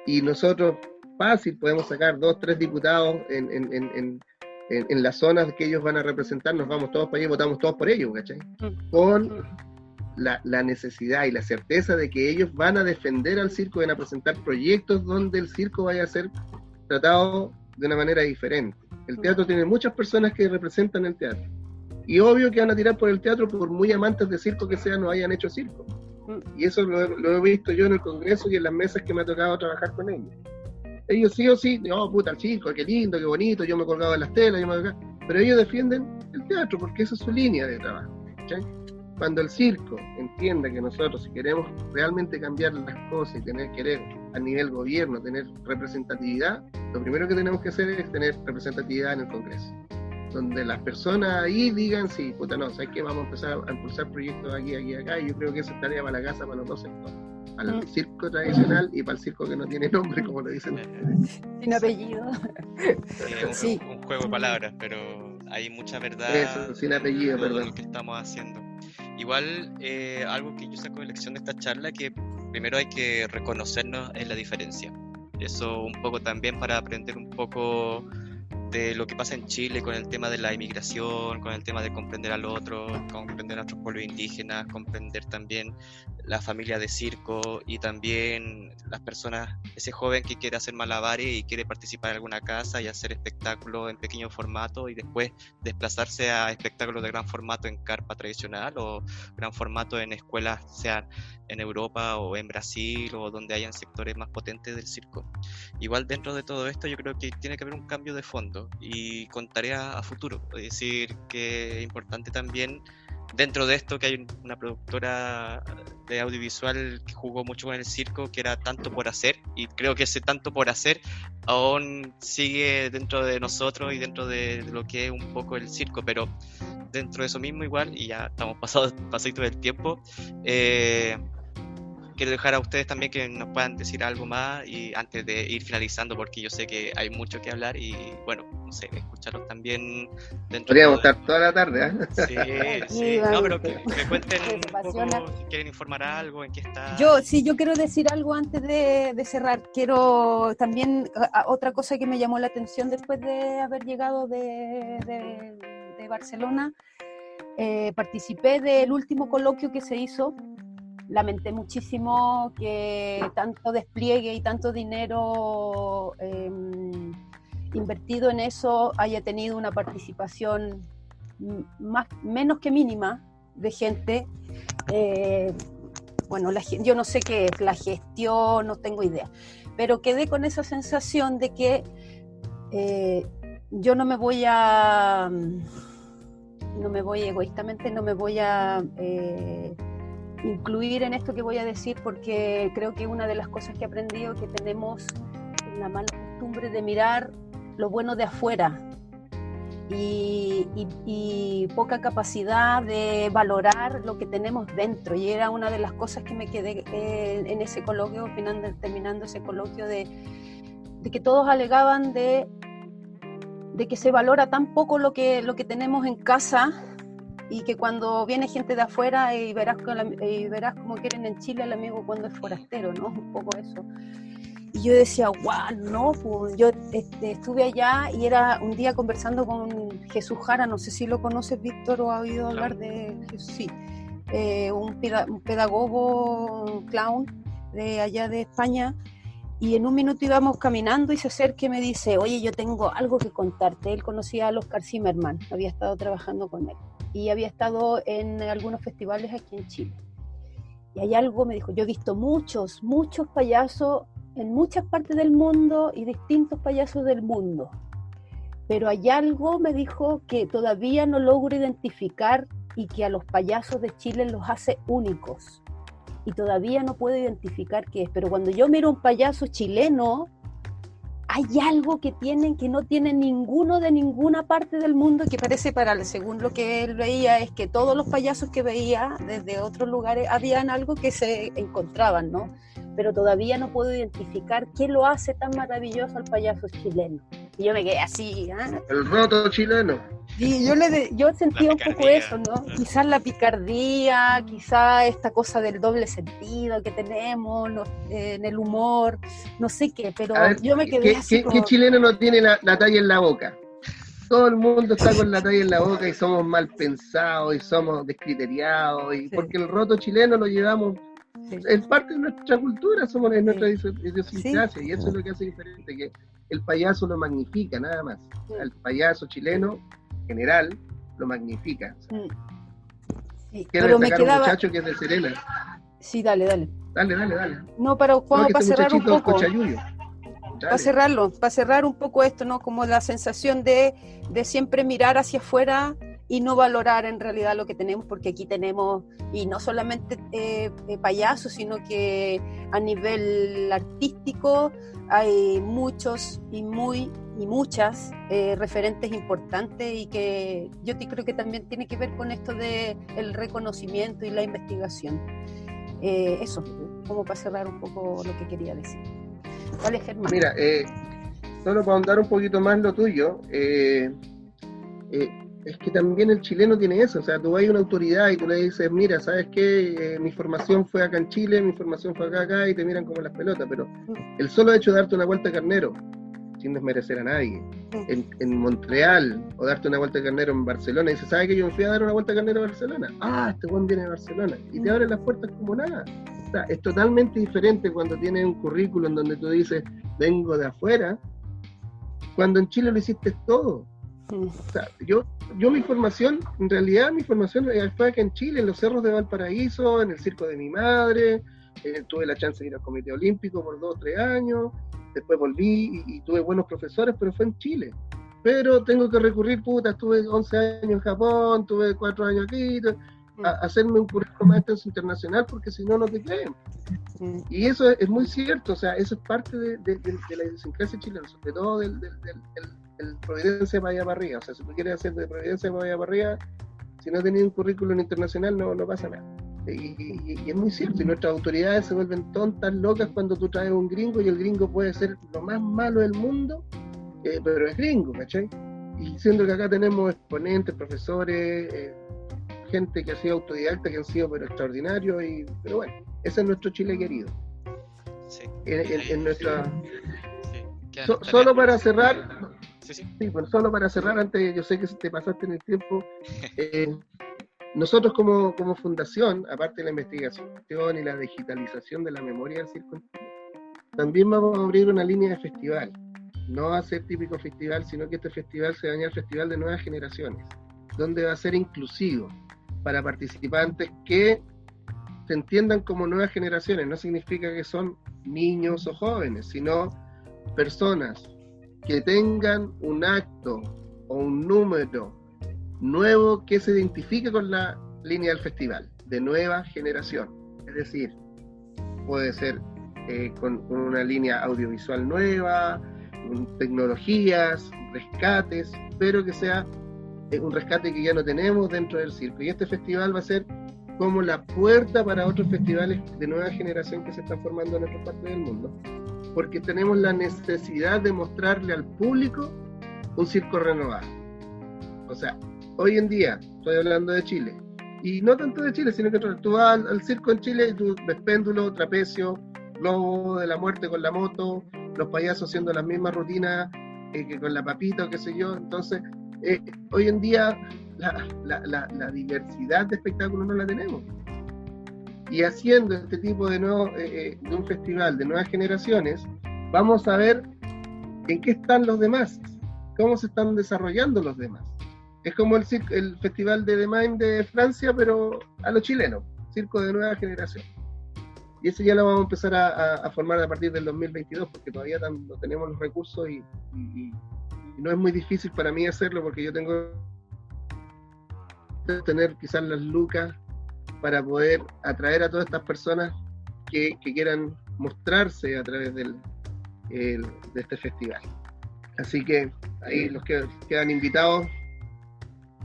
y nosotros fácil podemos sacar 2, 3 diputados en las zonas que ellos van a representar, nos vamos todos para allá y votamos todos por ellos, ¿cachai? Con la necesidad y la certeza de que ellos van a defender al circo, van a presentar proyectos donde el circo vaya a ser tratado de una manera diferente. El teatro tiene muchas personas que representan el teatro, y obvio que van a tirar por el teatro por muy amantes de circo que sean o hayan hecho circo. Y eso lo he visto yo en el Congreso y en las mesas que me ha tocado trabajar con ellos. Ellos sí o sí, no, puta, el circo, qué lindo, qué bonito, yo me colgaba en las telas, pero ellos defienden el teatro porque esa es su línea de trabajo, ¿sí? Cuando el circo entienda que nosotros, si queremos realmente cambiar las cosas y querer a nivel gobierno, tener representatividad, lo primero que tenemos que hacer es tener representatividad en el Congreso, donde las personas ahí digan, sí, puta, no, ¿sabes qué? Vamos a empezar a impulsar proyectos aquí, acá, y yo creo que esa es tarea para la casa, para los dos sectores, para el circo tradicional y para el circo que no tiene nombre, como lo dicen. Sin apellido. Sí, un juego de palabras, pero hay mucha verdad. Eso, sin apellido, en todo perdón. lo que estamos haciendo. Igual, algo que yo saco de lección de esta charla, que primero hay que reconocernos en la diferencia. Eso un poco también para aprender un poco de lo que pasa en Chile con el tema de la inmigración, con el tema de comprender al otro, comprender a nuestros pueblos indígenas, comprender también la familia de circo y también las personas, ese joven que quiere hacer malabares y quiere participar en alguna casa y hacer espectáculos en pequeño formato y después desplazarse a espectáculos de gran formato en carpa tradicional o gran formato en escuelas, sea en Europa o en Brasil o donde hayan sectores más potentes del circo. Igual dentro de todo esto yo creo que tiene que haber un cambio de fondo y con tareas a futuro, es decir, que es importante también dentro de esto que hay una productora de audiovisual que jugó mucho con el circo, que era tanto por hacer, y creo que ese tanto por hacer aún sigue dentro de nosotros y dentro de lo que es un poco el circo, pero dentro de eso mismo igual, y ya estamos pasadito del tiempo, quiero dejar a ustedes también que nos puedan decir algo más y antes de ir finalizando, porque yo sé que hay mucho que hablar y bueno, no sé, escucharlos también dentro. Podríamos estar toda la tarde, ¿eh? Sí. No, pero que me cuenten un poco si quieren informar algo, en qué está. Yo quiero decir algo antes de cerrar. Quiero también, otra cosa que me llamó la atención después de haber llegado de Barcelona, participé del último coloquio que se hizo. Lamenté muchísimo que tanto despliegue y tanto dinero invertido en eso haya tenido una participación menos que mínima de gente. Bueno, yo no sé qué es la gestión, no tengo idea, pero quedé con esa sensación de que yo no me voy egoístamente, no me voy a incluir en esto que voy a decir, porque creo que una de las cosas que he aprendido que tenemos la mala costumbre de mirar lo bueno de afuera y poca capacidad de valorar lo que tenemos dentro, y era una de las cosas que me quedé en ese coloquio, terminando ese coloquio, de que todos alegaban de que se valora tan poco lo que tenemos en casa, y que cuando viene gente de afuera y verás como quieren en Chile al amigo cuando es forastero, ¿no? Un poco eso. Y yo decía, guau, no, pues yo estuve allá y era un día conversando con Jesús Jara, no sé si lo conoces, Víctor, o has oído hablar de Jesús, sí, un pedagogo, un clown de allá de España, Y en un minuto íbamos caminando y se acerca y me dice, oye, yo tengo algo que contarte. Él conocía a Oscar Zimmerman, había estado trabajando con él. Y había estado en algunos festivales aquí en Chile. Y hay algo, me dijo, yo he visto muchos payasos en muchas partes del mundo y distintos payasos del mundo. Pero hay algo, me dijo, que todavía no logro identificar y que a los payasos de Chile los hace únicos. Y todavía no puedo identificar qué es. Pero cuando yo miro un payaso chileno, hay algo que tienen que no tiene ninguno de ninguna parte del mundo, que parece, según lo que él veía, es que todos los payasos que veía desde otros lugares habían algo que se encontraban, ¿no? Pero todavía no puedo identificar qué lo hace tan maravilloso al payaso chileno. Y yo me quedé así, ¿eh? El roto chileno. Sí, yo sentía un poco eso, ¿no? Quizás la picardía, quizás esta cosa del doble sentido que tenemos en el humor, no sé qué, pero ver, yo me quedé así como... ¿Qué chileno no tiene la talla en la boca? Todo el mundo está con la talla en la boca y somos mal pensados y somos descriteriados, y sí. Porque el roto chileno lo llevamos, sí. Es parte de nuestra cultura, somos de nuestra idiosincrasia, sí. Y eso es lo que hace diferente, que el payaso lo magnifica, nada más. Sí. El payaso chileno general lo magnifica. Sí, pero me quedaba... un muchacho que es de Serena. Sí, dale. Dale. No, pero Juan, para cerrar un poco. Para cerrar un poco esto, ¿no? Como la sensación de siempre mirar hacia afuera y no valorar en realidad lo que tenemos, porque aquí tenemos, y no solamente payasos, sino que a nivel artístico hay muchos y muchas referentes importantes, y que yo creo que también tiene que ver con esto de el reconocimiento y la investigación. Eso, como para cerrar un poco lo que quería decir. Vale, Germán. Mira, solo para ahondar un poquito más lo tuyo, es que también el chileno tiene eso, o sea, tú vas a una autoridad y tú le dices, mira, ¿sabes qué? Mi formación fue acá en Chile, mi formación fue acá, y te miran como las pelotas, pero el solo hecho de darte una vuelta de carnero, sin desmerecer a nadie, en Montreal, o darte una vuelta de carnero en Barcelona, y dices, ¿sabes qué? Yo me fui a dar una vuelta de carnero a Barcelona, este Juan viene de Barcelona, y te abren las puertas como nada. O sea, es totalmente diferente cuando tienes un currículum donde tú dices, vengo de afuera, cuando en Chile lo hiciste todo. O sea, yo mi formación, en realidad mi formación fue acá en Chile, en los cerros de Valparaíso, en el circo de mi madre, tuve la chance de ir al Comité Olímpico por 2 o 3 años, después volví y tuve buenos profesores, pero fue en Chile. Pero tengo que recurrir, estuve 11 años en Japón, tuve 4 años aquí, a hacerme un currículum más extenso internacional, porque si no, no te creen. Y eso es muy cierto, o sea, eso es parte de la idiosincrasia chilena, sobre todo del Providencia de Bahía para arriba. O sea, si tú quieres hacer de Providencia de Bahía para arriba, si no tenés un currículum internacional, no pasa nada. Y es muy cierto, y nuestras autoridades se vuelven tontas, locas cuando tú traes un gringo, y el gringo puede ser lo más malo del mundo, pero es gringo, ¿cachai? Y siendo que acá tenemos exponentes, profesores, gente que ha sido autodidacta, que han sido pero extraordinarios, pero bueno, ese es nuestro Chile querido. Sí. En nuestra... Sí. Solo para cerrar... Sí, bueno, solo para cerrar, antes, yo sé que te pasaste en el tiempo, nosotros como fundación, aparte de la investigación y la digitalización de la memoria del circo, también vamos a abrir una línea de festival. No va a ser típico festival, sino que este festival se va a llamar Festival de Nuevas Generaciones, donde va a ser inclusivo para participantes que se entiendan como nuevas generaciones. No significa que son niños o jóvenes, sino personas que tengan un acto o un número nuevo que se identifique con la línea del festival, de nueva generación. Es decir, puede ser con una línea audiovisual nueva, tecnologías, rescates, pero que sea un rescate que ya no tenemos dentro del circo. Y este festival va a ser como la puerta para otros festivales de nueva generación que se están formando en otras partes del mundo, porque tenemos la necesidad de mostrarle al público un circo renovado. O sea, hoy en día, estoy hablando de Chile, y no tanto de Chile, sino que tú vas al circo en Chile y tú ves péndulo, trapecio, globo de la muerte con la moto, los payasos haciendo las mismas rutinas que con la papita o qué sé yo. Entonces, hoy en día la diversidad de espectáculos no la tenemos. Y haciendo este tipo de un festival de nuevas generaciones, vamos a ver en qué están los demás, cómo se están desarrollando los demás. Es como el Festival de Mime de Francia, pero a lo chileno, circo de nueva generación. Y ese ya lo vamos a empezar a formar a partir del 2022, porque todavía no tenemos los recursos y no es muy difícil para mí hacerlo, porque yo tengo que tener quizás las lucas para poder atraer a todas estas personas que quieran mostrarse a través de este festival. Así que ahí los que quedan invitados,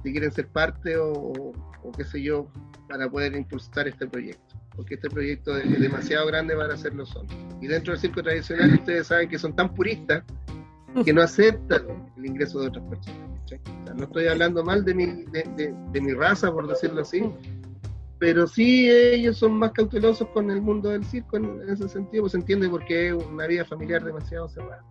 si quieren ser parte o qué sé yo, para poder impulsar este proyecto, porque este proyecto es demasiado grande para hacerlo solo. Y dentro del circo tradicional ustedes saben que son tan puristas que no aceptan el ingreso de otras personas. O sea, no estoy hablando mal de mi raza, por decirlo así, pero sí ellos son más cautelosos con el mundo del circo en ese sentido, pues se entiende porque es una vida familiar demasiado cerrada.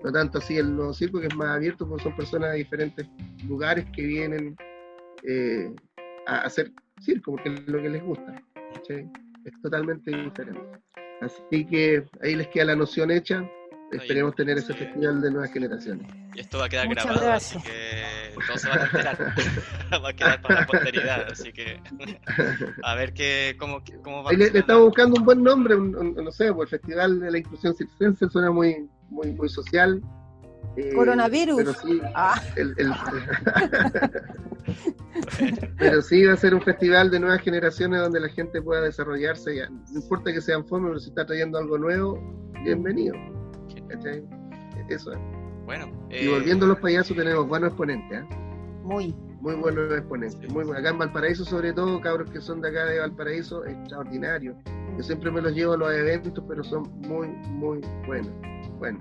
No tanto así el nuevo circo, que es más abierto, porque son personas de diferentes lugares que vienen a hacer circo, porque es lo que les gusta. ¿Sí? Es totalmente diferente. Así que ahí les queda la noción hecha. Esperemos tener ese festival de nuevas generaciones. Y esto va a quedar Muchas grabado, gracias. así que todos se van a enterar. Va a quedar para la posteridad, así que a ver cómo va Ahí le estamos buscando un buen nombre, no sé, pues el Festival de la Inclusión Circense suena muy social. Coronavirus. Pero sí, Ah. Pero sí va a ser un festival de nuevas generaciones donde la gente pueda desarrollarse. Ya. No importa que sean fome, pero si está trayendo algo nuevo, bienvenido. ¿Cachai? Eso es. Bueno, Y volviendo a los payasos, tenemos buenos exponentes, ¿eh? Muy buenos exponentes. Muy buenos. Acá en Valparaíso, sobre todo, cabros que son de acá de Valparaíso, extraordinarios. Yo siempre me los llevo a los eventos, pero son muy buenos. Bueno,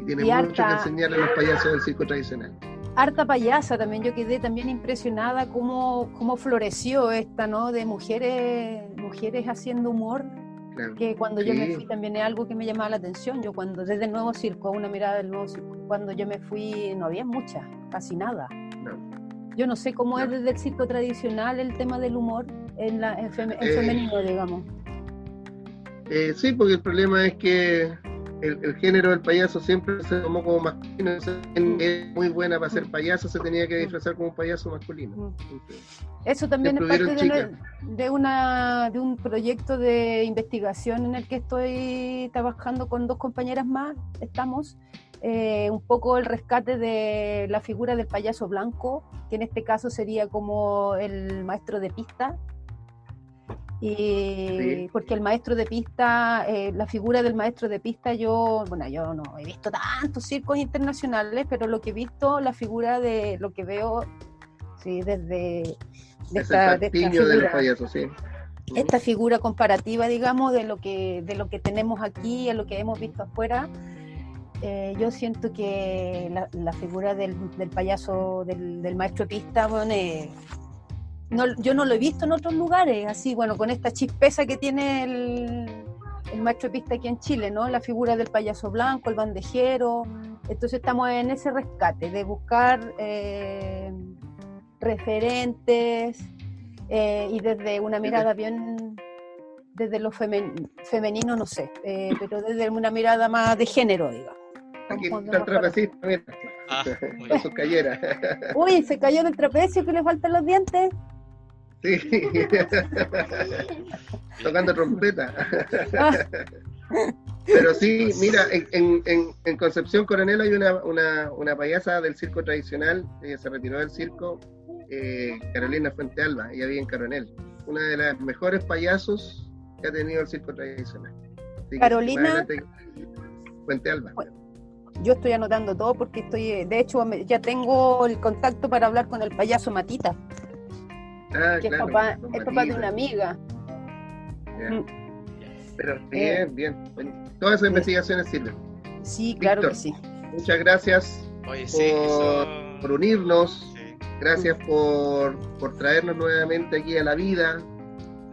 y tienen mucho que enseñarle a los payasos del circo tradicional. Harta payasa también, yo quedé también impresionada cómo floreció esta, ¿no? De mujeres haciendo humor. Claro. Que cuando yo me fui también es algo que me llamaba la atención. Yo cuando desde el nuevo circo, una mirada del nuevo circo, cuando yo me fui no había muchas, casi nada. No. Yo no sé cómo es desde el circo tradicional el tema del humor en femenino, digamos. Sí, porque el problema es que el género del payaso siempre se tomó como masculino. Es muy buena para ser payaso, se tenía que disfrazar como un payaso masculino. Eso también es parte de un proyecto de investigación en el que estoy trabajando con 2 compañeras más. Estamos un poco el rescate de la figura del payaso blanco, que en este caso sería como el maestro de pista. Sí. Porque el maestro de pista, la figura del maestro de pista, yo no he visto tantos circos internacionales, pero lo que he visto, la figura de lo que veo, sí, desde esta figura, de los payasos, sí. Esta figura comparativa, digamos, de lo que tenemos aquí, a lo que hemos visto afuera. Yo siento que la figura del payaso, del maestro de pista, bueno, yo no lo he visto en otros lugares, así, bueno, con esta chispeza que tiene el maestro de pista aquí en Chile, ¿no? La figura del payaso blanco, el bandejero. Entonces estamos en ese rescate de buscar referentes y desde una mirada bien, desde lo femenino, no sé, pero desde una mirada más de género, digamos. Aquí está el trapecista, mira, con sus calleras. Uy, se cayó del trapecio, que le faltan los dientes. Sí, tocando trompeta. Pero sí, mira, en Concepción Coronel hay una payasa del circo tradicional, ella se retiró del circo, Carolina Fuente Alba, ella vive en Coronel, una de las mejores payasos que ha tenido el circo tradicional. Así Carolina Fuente Alba. Yo estoy anotando todo porque de hecho ya tengo el contacto para hablar con el payaso Matita. Que claro, es papá de una amiga. Pero bien. Todas esas investigaciones sirven. Sí, claro, Víctor, que sí. Muchas gracias por unirnos. Sí. Gracias por traernos nuevamente aquí a la vida,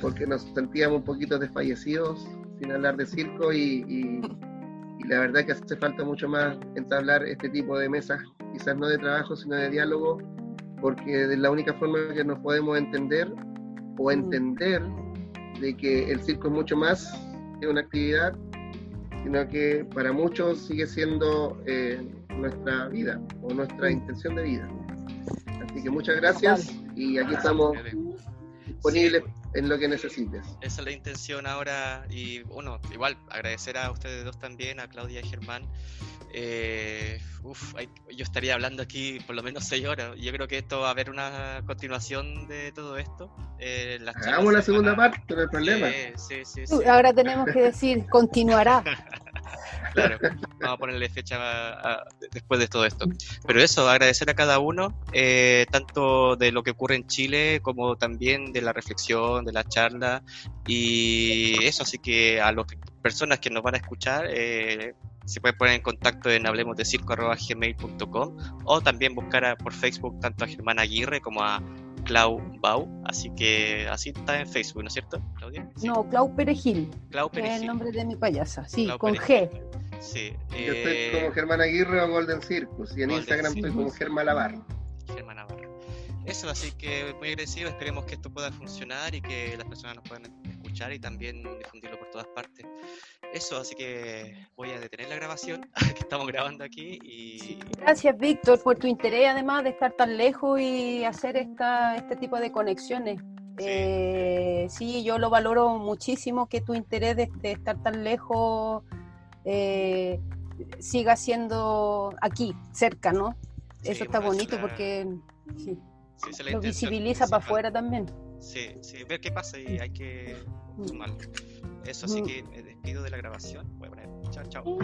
porque nos sentíamos un poquito desfallecidos sin hablar de circo y la verdad que hace falta mucho más entablar este tipo de mesas, quizás no de trabajo, sino de diálogo, porque es la única forma que nos podemos entender de que el circo es mucho más que una actividad sino que para muchos sigue siendo nuestra vida o nuestra intención de vida. Así que muchas gracias y aquí estamos disponibles en lo que necesites. Esa es la intención ahora y bueno, igual agradecer a ustedes dos también, a Claudia y Germán. Yo estaría hablando aquí por lo menos 6 horas. Yo creo que esto va a haber una continuación de todo esto. Hagamos la segunda parte, no hay problema. Sí. Ahora tenemos que decir, continuará. Claro, vamos a ponerle fecha después de todo esto. Pero eso, agradecer a cada uno, tanto de lo que ocurre en Chile como también de la reflexión, de la charla y eso, así que a las personas que nos van a escuchar, se pueden poner en contacto en hablemosdecirco@gmail.com o también buscar por Facebook tanto a Germán Aguirre como a Clau Bau, así que así está en Facebook, ¿no es cierto, Claudia? Sí. No, Clau Perejil, Clau que es Perejil. el nombre de mi payasa, sí, Clau con Perejil. G. Sí. Yo estoy como Germán Aguirre o Golden Circus y en Golden Instagram estoy como Circus. Germán Navarro. Germán Navarro. Eso, así que muy agradecido, esperemos que esto pueda funcionar y que las personas nos puedan escuchar y también difundirlo por todas partes. Eso, así que voy a detener la grabación que estamos grabando aquí y Gracias, Víctor, por tu interés, además de estar tan lejos y hacer este tipo de conexiones. Sí, yo lo valoro muchísimo que tu interés de estar tan lejos siga siendo aquí, cerca, ¿no? Sí, Eso está bueno, bonito esa- porque sí, sí, esa es la lo intención visibiliza para principal. afuera también. Sí, ver qué pasa y hay que sumarlo. Eso, así que me despido de la grabación. Voy a poner chao.